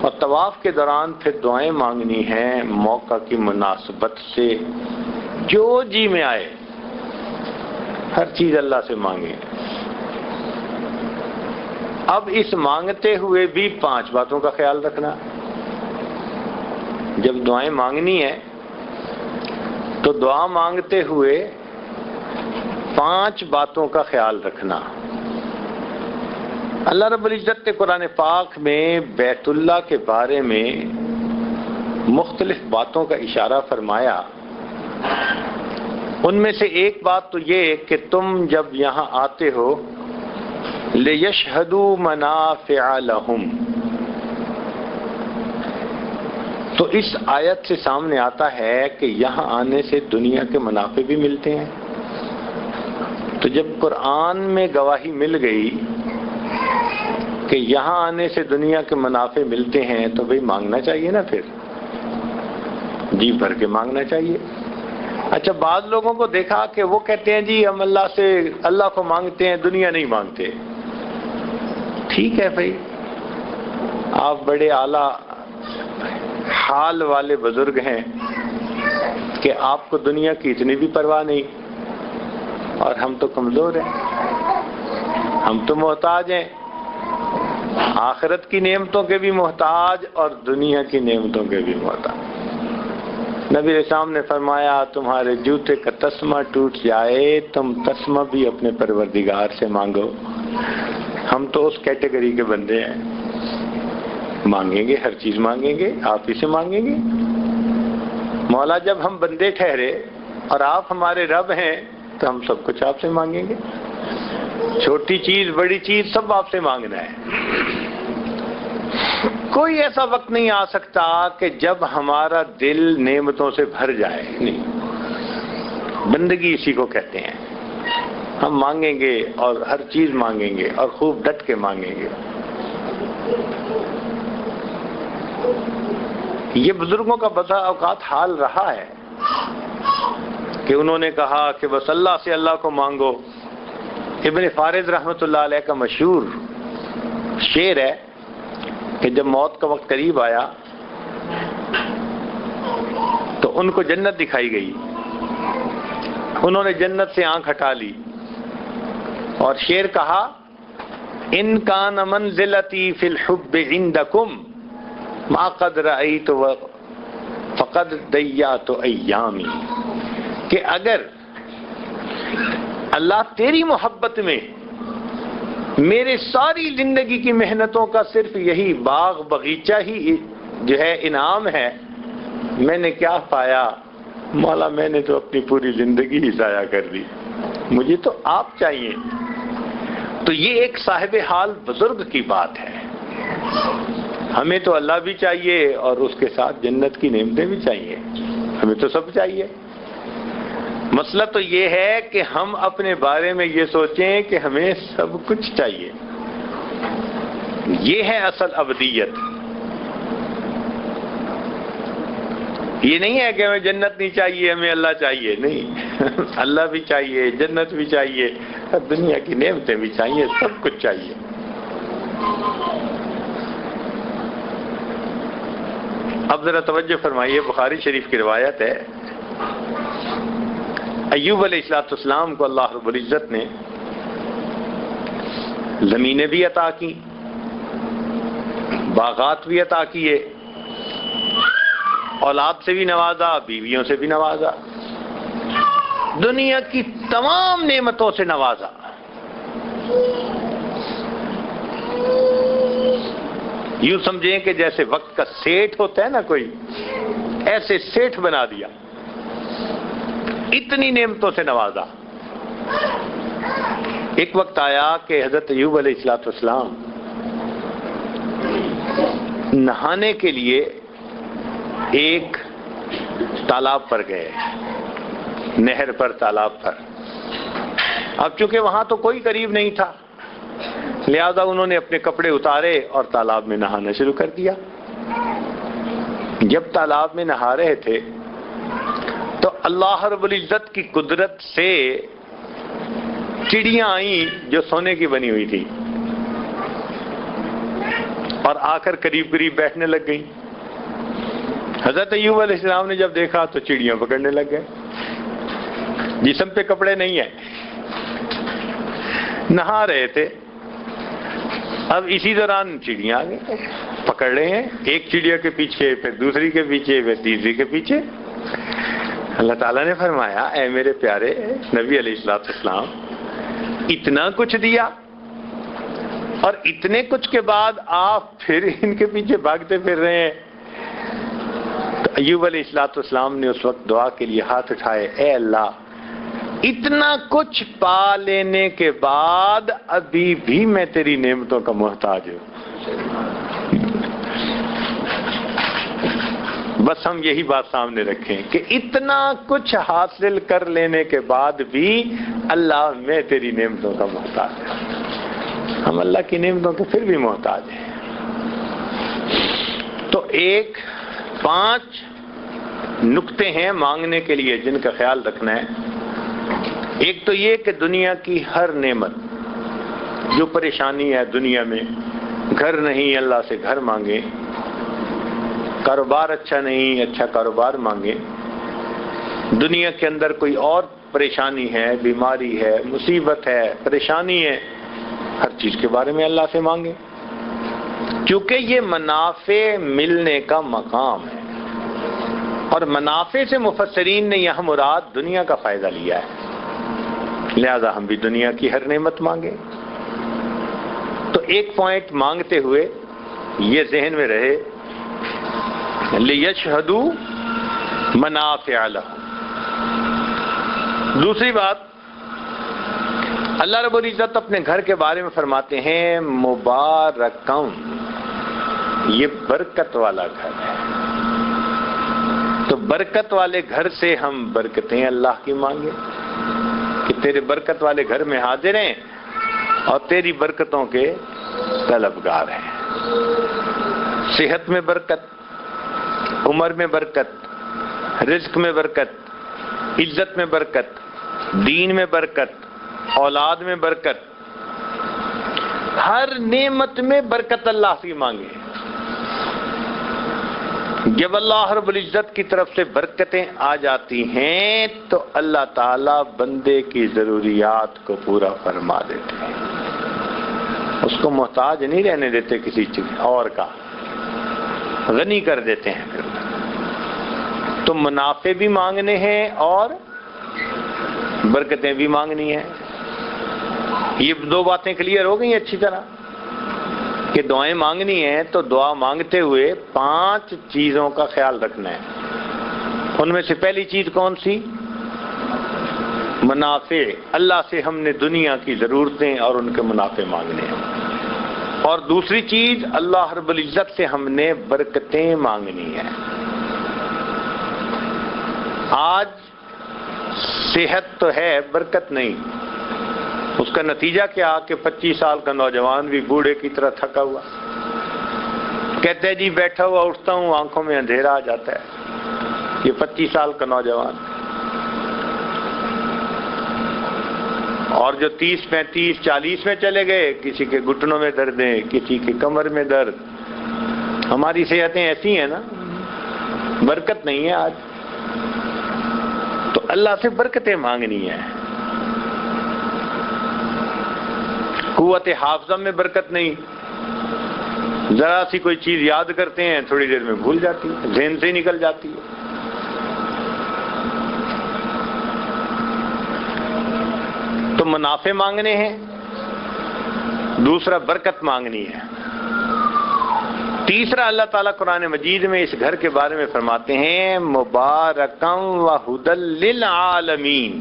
اور طواف کے دوران پھر دعائیں مانگنی ہیں موقع کی مناسبت سے، جو جی میں آئے ہر چیز اللہ سے مانگیں. اب اس مانگتے ہوئے بھی 5 باتوں کا خیال رکھنا. جب دعائیں مانگنی ہے تو دعا مانگتے ہوئے 5 باتوں کا خیال رکھنا. اللہ رب العزت نے قرآن پاک میں بیت اللہ کے بارے میں مختلف باتوں کا اشارہ فرمایا. ان میں سے ایک بات تو یہ کہ تم جب یہاں آتے ہو لِيَشْهَدُوا مَنَافِعَ لَهُمْ، تو اس آیت سے سامنے آتا ہے کہ یہاں آنے سے دنیا کے منافع بھی ملتے ہیں. تو جب قرآن میں گواہی مل گئی کہ یہاں آنے سے دنیا کے منافع ملتے ہیں تو بھئی مانگنا چاہیے نا، پھر جی بھر کے مانگنا چاہیے. اچھا بعض لوگوں کو دیکھا کہ وہ کہتے ہیں جی ہم اللہ کو مانگتے ہیں دنیا نہیں مانگتے. ٹھیک ہے بھئی، آپ بڑے اعلیٰ حال والے بزرگ ہیں کہ آپ کو دنیا کی اتنی بھی پرواہ نہیں، اور ہم تو کمزور ہیں، ہم تو محتاج ہیں، آخرت کی نعمتوں کے بھی محتاج اور دنیا کی نعمتوں کے بھی محتاج. نبی علیہ السلام نے فرمایا تمہارے جوتے کا تسمہ ٹوٹ جائے تم تسمہ بھی اپنے پروردگار سے مانگو. ہم تو اس کیٹیگری کے بندے ہیں، مانگیں گے، ہر چیز مانگیں گے، آپ ہی سے مانگیں گے. مولا جب ہم بندے ٹھہرے اور آپ ہمارے رب ہیں تو ہم سب کچھ آپ سے مانگیں گے. چھوٹی چیز بڑی چیز سب آپ سے مانگنا ہے. کوئی ایسا وقت نہیں آ سکتا کہ جب ہمارا دل نعمتوں سے بھر جائے. نہیں، بندگی اسی کو کہتے ہیں. ہم مانگیں گے اور ہر چیز مانگیں گے اور خوب ڈٹ کے مانگیں گے. یہ بزرگوں کا بسا اوقات حال رہا ہے کہ انہوں نے کہا کہ بس اللہ سے اللہ کو مانگو. ابن فارض رحمۃ اللہ علیہ کا مشہور شعر ہے کہ جب موت کا وقت قریب آیا تو ان کو جنت دکھائی گئی. انہوں نے جنت سے آنکھ ہٹا لی اور شعر کہا ان کان منزلتی فی الحب عندکم ما قد رأیت فقد ضیعت ایامی، کہ اگر اللہ تیری محبت میں میرے ساری زندگی کی محنتوں کا صرف یہی باغ بغیچہ ہی جو ہے انعام ہے، میں نے کیا پایا؟ مولا میں نے تو اپنی پوری زندگی ہی ضائع کر دی، مجھے تو آپ چاہیے. تو یہ ایک صاحب حال بزرگ کی بات ہے. ہمیں تو اللہ بھی چاہیے اور اس کے ساتھ جنت کی نعمتیں بھی چاہیے، ہمیں تو سب چاہیے. مسئلہ تو یہ ہے کہ ہم اپنے بارے میں یہ سوچیں کہ ہمیں سب کچھ چاہیے. یہ ہے اصل ابدیت. یہ نہیں ہے کہ ہمیں جنت نہیں چاہیے ہمیں اللہ چاہیے، نہیں، اللہ بھی چاہیے، جنت بھی چاہیے، دنیا کی نعمتیں بھی چاہیے، سب کچھ چاہیے. اب ذرا توجہ فرمائیے، بخاری شریف کی روایت ہے ایوب علیہ السلام کو اللہ رب العزت نے زمینیں بھی عطا کی، باغات بھی عطا کیے، اولاد سے بھی نوازا، بیویوں سے بھی نوازا، دنیا کی تمام نعمتوں سے نوازا۔ یوں سمجھیں کہ جیسے وقت کا سیٹھ ہوتا ہے نا کوئی، ایسے سیٹھ بنا دیا، اتنی نعمتوں سے نوازا۔ ایک وقت آیا کہ حضرت ایوب علیہ السلام نہانے کے لیے ایک تالاب پر گئے، نہر پر، تالاب پر۔ اب چونکہ وہاں تو کوئی قریب نہیں تھا، لہذا انہوں نے اپنے کپڑے اتارے اور تالاب میں نہانا شروع کر دیا۔ جب تالاب میں نہا رہے تھے تو اللہ رب العزت کی قدرت سے چڑیاں آئیں جو سونے کی بنی ہوئی تھی، اور آ کر قریب قریب بیٹھنے لگ گئیں۔ حضرت ایوب علیہ السلام نے جب دیکھا تو چڑیاں پکڑنے لگ گئے، جسم پہ کپڑے نہیں ہیں، نہا رہے تھے۔ اب اسی دوران چڑیاں آ گئی، پکڑ رہے ہیں، ایک چڑیا کے پیچھے، پھر دوسری کے پیچھے، پھر تیسری کے پیچھے۔ اللہ تعالیٰ نے فرمایا، اے میرے پیارے نبی علیہ السلام، اتنا کچھ دیا اور اتنے کچھ کے بعد آپ پھر ان کے پیچھے بھاگتے پھر رہے ہیں۔ تو ایوب علیہ السلام نے اس وقت دعا کے لیے ہاتھ اٹھائے، اے اللہ، اتنا کچھ پا لینے کے بعد ابھی بھی میں تیری نعمتوں کا محتاج ہوں۔ بس ہم یہی بات سامنے رکھیں کہ اتنا کچھ حاصل کر لینے کے بعد بھی اللہ میں تیری نعمتوں کا محتاج ہوں۔ ہم اللہ کی نعمتوں کے پھر بھی محتاج ہیں۔ تو 5 نکتے ہیں مانگنے کے لیے جن کا خیال رکھنا ہے۔ ایک تو یہ کہ دنیا کی ہر نعمت، جو پریشانی ہے دنیا میں، گھر نہیں، اللہ سے گھر مانگے، کاروبار اچھا نہیں، اچھا کاروبار مانگے، دنیا کے اندر کوئی اور پریشانی ہے، بیماری ہے، مصیبت ہے، پریشانی ہے، ہر چیز کے بارے میں اللہ سے مانگے، کیونکہ یہ منافع ملنے کا مقام ہے۔ اور منافع سے مفسرین نے یہاں مراد دنیا کا فائدہ لیا ہے، لہذا ہم بھی دنیا کی ہر نعمت مانگیں۔ تو ایک پوائنٹ مانگتے ہوئے یہ ذہن میں رہے، لِيَشْهَدُوا مَنَافِعَ لَهُمْ۔ دوسری بات، اللہ رب العزت اپنے گھر کے بارے میں فرماتے ہیں مبارکم، یہ برکت والا گھر ہے۔ تو برکت والے گھر سے ہم برکتیں اللہ کی مانگیں کہ تیرے برکت والے گھر میں حاضر ہیں اور تیری برکتوں کے طلبگار ہیں۔ صحت میں برکت، عمر میں برکت، رزق میں برکت، عزت میں برکت، دین میں برکت، اولاد میں برکت، ہر نعمت میں برکت اللہ سے مانگے۔ جب اللہ رب العزت کی طرف سے برکتیں آ جاتی ہیں تو اللہ تعالیٰ بندے کی ضروریات کو پورا فرما دیتے ہیں، اس کو محتاج نہیں رہنے دیتے کسی چیز اور کا، غنی کر دیتے ہیں۔ پھر تو منافع بھی مانگنے ہیں اور برکتیں بھی مانگنی ہیں۔ یہ 2 باتیں کلیئر ہو گئی اچھی طرح کہ دعائیں مانگنی ہیں تو دعا مانگتے ہوئے 5 چیزوں کا خیال رکھنا ہے۔ ان میں سے پہلی چیز کون سی؟ منافع، اللہ سے ہم نے دنیا کی ضرورتیں اور ان کے منافع مانگنے ہیں۔ اور دوسری چیز، اللہ رب العزت سے ہم نے برکتیں مانگنی ہیں۔ آج صحت تو ہے، برکت نہیں، اس کا نتیجہ کیا کہ 25 سال کا نوجوان بھی بوڑھے کی طرح تھکا ہوا، کہتے ہیں جی بیٹھا ہوا اٹھتا ہوں آنکھوں میں اندھیرا آ جاتا ہے۔ یہ 25 سال کا نوجوان، اور جو 30 35 40 میں چلے گئے، کسی کے گھٹنوں میں درد ہے، کسی کے کمر میں درد۔ ہماری صحتیں ایسی ہیں نا، برکت نہیں ہے آج۔ تو اللہ سے برکتیں مانگنی ہے. قوت حافظہ میں برکت نہیں، ذرا سی کوئی چیز یاد کرتے ہیں تھوڑی دیر میں بھول جاتی ہے، ذہن سے نکل جاتی ہے. تو منافع مانگنے ہیں، دوسرا برکت مانگنی ہے. تیسرا اللہ تعالیٰ قرآن مجید میں اس گھر کے بارے میں فرماتے ہیں مبارکم وہدی للعالمین،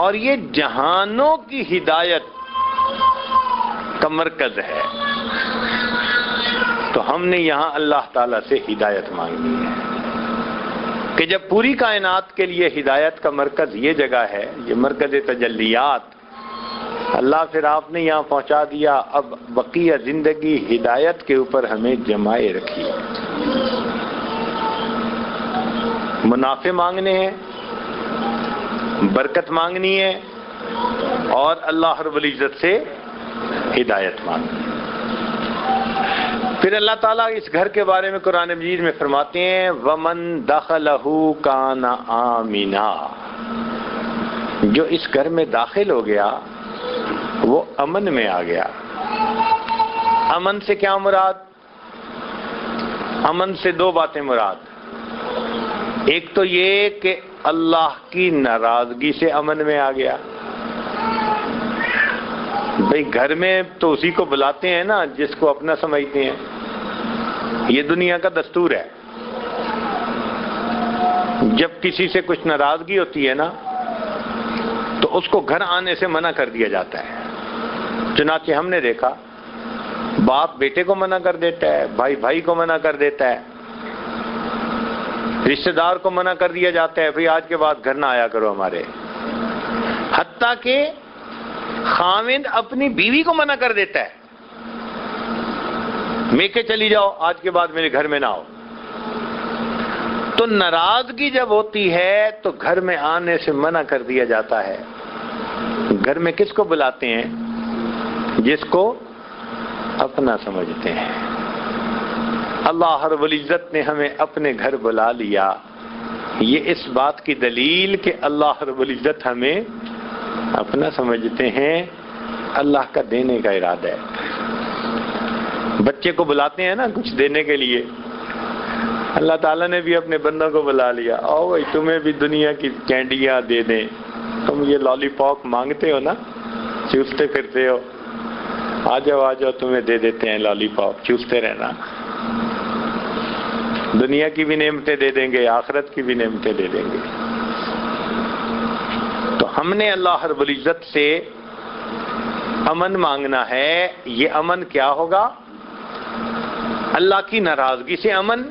اور یہ جہانوں کی ہدایت کا مرکز ہے. تو ہم نے یہاں اللہ تعالیٰ سے ہدایت مانگنی ہے کہ جب پوری کائنات کے لیے ہدایت کا مرکز یہ جگہ ہے، یہ مرکز تجلیات، اللہ پھر آپ نے یہاں پہنچا دیا، اب بقیہ زندگی ہدایت کے اوپر ہمیں جمائے رکھی. منافع مانگنے ہیں، برکت مانگنی ہے، اور اللہ رب العزت سے ہدایت مانگنی ہے. پھر اللہ تعالیٰ اس گھر کے بارے میں قرآن مجید میں فرماتے ہیں وَمَن دَخَلَهُ كَانَ آمِنًا، جو اس گھر میں داخل ہو گیا وہ امن میں آ گیا. امن سے کیا مراد؟ امن سے دو باتیں مراد. ایک تو یہ کہ اللہ کی ناراضگی سے امن میں آ گیا. بھئی گھر میں تو اسی کو بلاتے ہیں نا جس کو اپنا سمجھتے ہیں، یہ دنیا کا دستور ہے. جب کسی سے کچھ ناراضگی ہوتی ہے نا تو اس کو گھر آنے سے منع کر دیا جاتا ہے. چنانچہ ہم نے دیکھا باپ بیٹے کو منع کر دیتا ہے، بھائی بھائی کو منع کر دیتا ہے، رشتہ دار کو منع کر دیا جاتا ہے بھئی آج کے بعد گھر نہ آیا کرو ہمارے. حتیٰ کہ خاوند اپنی بیوی کو منع کر دیتا ہے، میکے چلی جاؤ آج کے بعد میرے گھر میں نہ آؤ. تو ناراضگی جب ہوتی ہے تو گھر میں آنے سے منع کر دیا جاتا ہے. گھر میں کس کو بلاتے ہیں؟ جس کو اپنا سمجھتے ہیں. اللہ رب العزت نے ہمیں اپنے گھر بلا لیا، یہ اس بات کی دلیل کہ اللہ رب العزت ہمیں اپنا سمجھتے ہیں، اللہ کا دینے کا ارادہ ہے. بچے کو بلاتے ہیں نا کچھ دینے کے لیے، اللہ تعالیٰ نے بھی اپنے بندوں کو بلا لیا، آؤ بھائی تمہیں بھی دنیا کی کینڈیاں دے دیں، تم یہ لالی پاپ مانگتے ہو نا، چوستے پھرتے ہو، آ جاؤ تمہیں دے دیتے ہیں لالی پاپ، چوستے رہنا. دنیا کی بھی نعمتیں دے دیں گے، آخرت کی بھی نعمتیں دے دیں گے. تو ہم نے اللہ رب العزت سے امن مانگنا ہے. یہ امن کیا ہوگا؟ اللہ کی ناراضگی سے امن،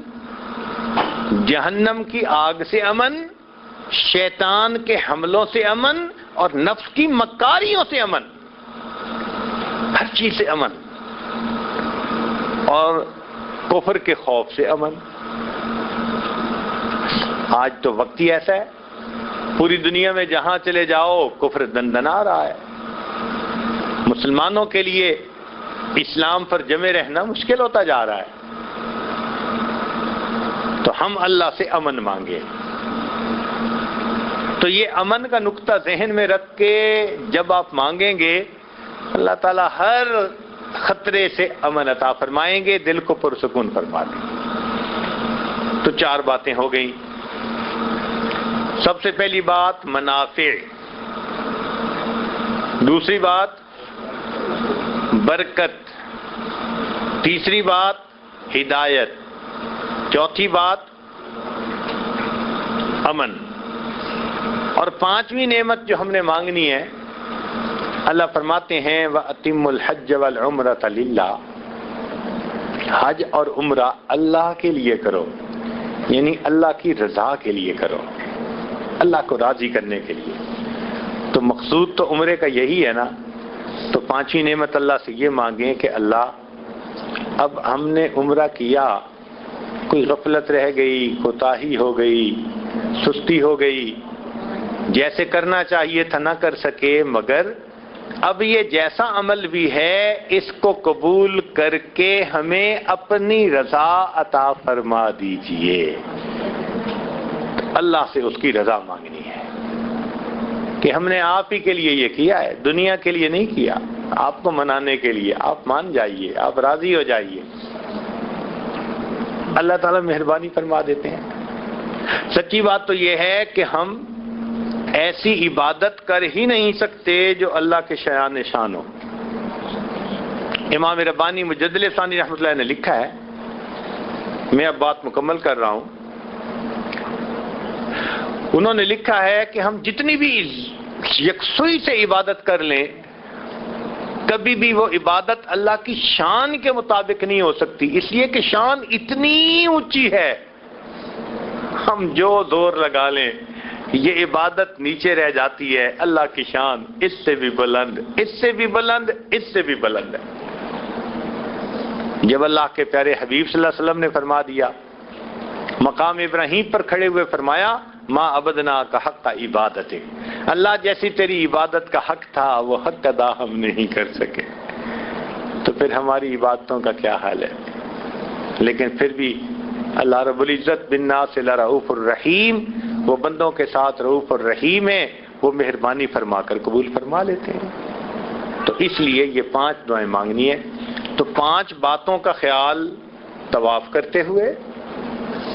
جہنم کی آگ سے امن، شیطان کے حملوں سے امن، اور نفس کی مکاریوں سے امن، ہر چیز سے امن، اور کفر کے خوف سے امن. آج تو وقت ہی ایسا ہے، پوری دنیا میں جہاں چلے جاؤ کفر دندنا رہا ہے. مسلمانوں کے لیے اسلام پر جمے رہنا مشکل ہوتا جا رہا ہے. تو ہم اللہ سے امن مانگے. تو یہ امن کا نقطہ ذہن میں رکھ کے جب آپ مانگیں گے اللہ تعالیٰ ہر خطرے سے امن عطا فرمائیں گے، دل کو پرسکون فرما دیں گے. تو چار باتیں ہو گئیں. سب سے پہلی بات منافع، دوسری بات برکت، تیسری بات ہدایت، چوتھی بات امن، اور پانچویں نعمت جو ہم نے مانگنی ہے اللہ فرماتے ہیں وَأَتِمُّ الْحَجَّ وَالْعُمْرَةَ لِلَّهِ، حج اور عمرہ اللہ کے لیے کرو، یعنی اللہ کی رضا کے لیے کرو، اللہ کو راضی کرنے کے لیے. تو مقصود تو عمرے کا یہی ہے نا. تو پانچویں نعمت اللہ سے یہ مانگیں کہ اللہ اب ہم نے عمرہ کیا، کوئی غفلت رہ گئی، کوتاہی ہو گئی، سستی ہو گئی، جیسے کرنا چاہیے تھا نہ کر سکے، مگر اب یہ جیسا عمل بھی ہے اس کو قبول کر کے ہمیں اپنی رضا عطا فرما دیجئے. اللہ سے اس کی رضا مانگنی ہے کہ ہم نے آپ ہی کے لیے یہ کیا ہے، دنیا کے لیے نہیں کیا، آپ کو منانے کے لیے۔ آپ مان جائیے، آپ راضی ہو جائیے، اللہ تعالیٰ مہربانی فرما دیتے ہیں۔ سچی بات تو یہ ہے کہ ہم ایسی عبادت کر ہی نہیں سکتے جو اللہ کے شایان شان ہو۔ امام ربانی مجدد ثانی رحمۃ اللہ نے لکھا ہے، میں اب بات مکمل کر رہا ہوں، انہوں نے لکھا ہے کہ ہم جتنی بھی یکسوئی سے عبادت کر لیں، کبھی بھی وہ عبادت اللہ کی شان کے مطابق نہیں ہو سکتی، اس لیے کہ شان اتنی اونچی ہے، ہم جو زور لگا لیں یہ عبادت نیچے رہ جاتی ہے، اللہ کی شان اس سے بھی بلند، اس سے بھی بلند، اس سے بھی بلند ہے۔ جب اللہ کے پیارے حبیب صلی اللہ علیہ وسلم نے فرما دیا، مقام ابراہیم پر کھڑے ہوئے فرمایا، ما عبدنا کا حق عبادت، اللہ جیسی تیری عبادت کا حق تھا وہ حق ادا ہم نہیں کر سکے، تو پھر ہماری عبادتوں کا کیا حال ہے؟ لیکن پھر بھی اللہ رب العزت بالناس لرؤوف الرحیم، وہ بندوں کے ساتھ رؤوف الرحیم ہے، وہ مہربانی فرما کر قبول فرما لیتے ہیں۔ تو اس لیے یہ 5 دعائیں مانگنی ہے۔ تو 5 باتوں کا خیال طواف کرتے ہوئے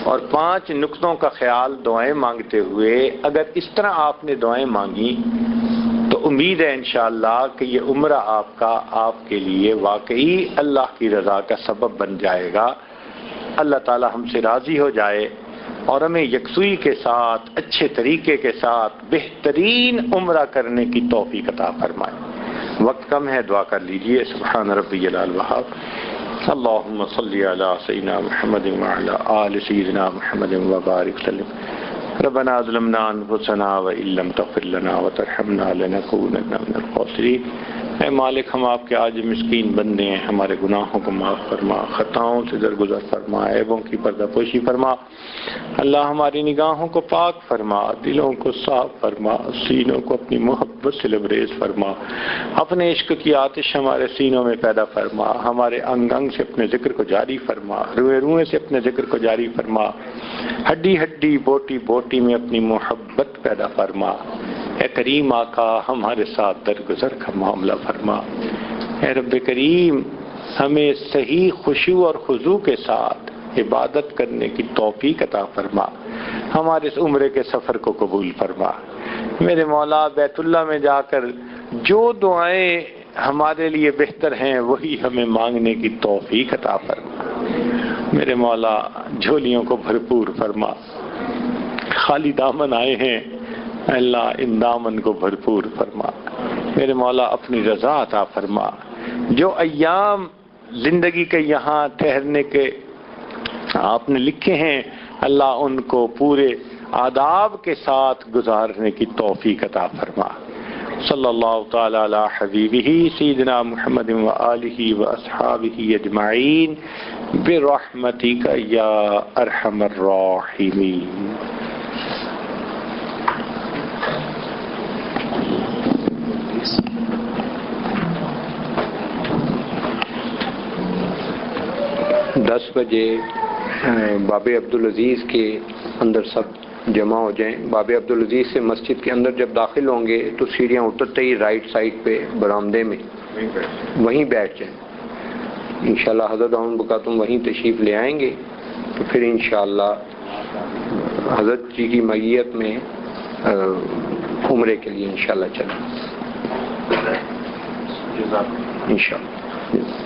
اور 5 نقطوں کا خیال دعائیں مانگتے ہوئے، اگر اس طرح آپ نے دعائیں مانگی تو امید ہے انشاءاللہ کہ یہ عمرہ آپ کے لیے واقعی اللہ کی رضا کا سبب بن جائے گا۔ اللہ تعالی ہم سے راضی ہو جائے اور ہمیں یکسوئی کے ساتھ، اچھے طریقے کے ساتھ بہترین عمرہ کرنے کی توفیق عطا فرمائے۔ وقت کم ہے، دعا کر لیجئے۔ سبحان ربی الوہاب، اللہم صلی علی سیدنا محمد وعلی آل سیدنا محمد وبارک وسلم۔ ربنا ظلمنا انفسنا وان لم تغفر لنا وترحمنا لنکونن من الخاسرین۔ اے مالک، ہم آپ کے عاجز مسکین بندے ہیں، ہمارے گناہوں کو معاف فرما، خطاؤں سے درگزر فرما، عیبوں کی پردہ پوشی فرما۔ اللہ ہماری نگاہوں کو پاک فرما، دلوں کو صاف فرما، سینوں کو اپنی محبت سے لبریز فرما، اپنے عشق کی آتش ہمارے سینوں میں پیدا فرما، ہمارے انگ انگ سے اپنے ذکر کو جاری فرما، روئے روئے سے اپنے ذکر کو جاری فرما، ہڈی ہڈی بوٹی بوٹی میں اپنی محبت پیدا فرما۔ اے کریم آقا، ہمارے ساتھ درگزر کا معاملہ فرما۔ اے رب کریم، ہمیں صحیح خشوع اور خضوع کے ساتھ عبادت کرنے کی توفیق عطا فرما، ہمارے اس عمرے کے سفر کو قبول فرما۔ میرے مولا، بیت اللہ میں جا کر جو دعائیں ہمارے لیے بہتر ہیں وہی ہمیں مانگنے کی توفیق عطا فرما۔ میرے مولا، جھولیوں کو بھرپور فرما، خالی دامن آئے ہیں، اللہ ان دامن کو بھرپور فرما۔ میرے مولا، اپنی رضا عطا فرما۔ جو ایام زندگی کے یہاں ٹھہرنے کے آپ نے لکھے ہیں، اللہ ان کو پورے آداب کے ساتھ گزارنے کی توفیق عطا فرما۔ صلی اللہ تعالی علی حبیبہ سیدنا محمد وآلہ واصحابہ اجمعین برحمتک یا ارحم الراحمین۔ دس بجے باب عبدالعزیز کے اندر سب جمع ہو جائیں۔ باب عبدالعزیز سے مسجد کے اندر جب داخل ہوں گے تو سیڑھیاں اترتے ہی رائٹ سائڈ پہ برآمدے میں وہیں بیٹھ جائیں۔ انشاءاللہ حضرت دامن بکاتم وہیں تشریف لے آئیں گے، تو پھر انشاءاللہ حضرت جی کی معیت میں عمرے کے لیے انشاءاللہ چلیں انشاءاللہ۔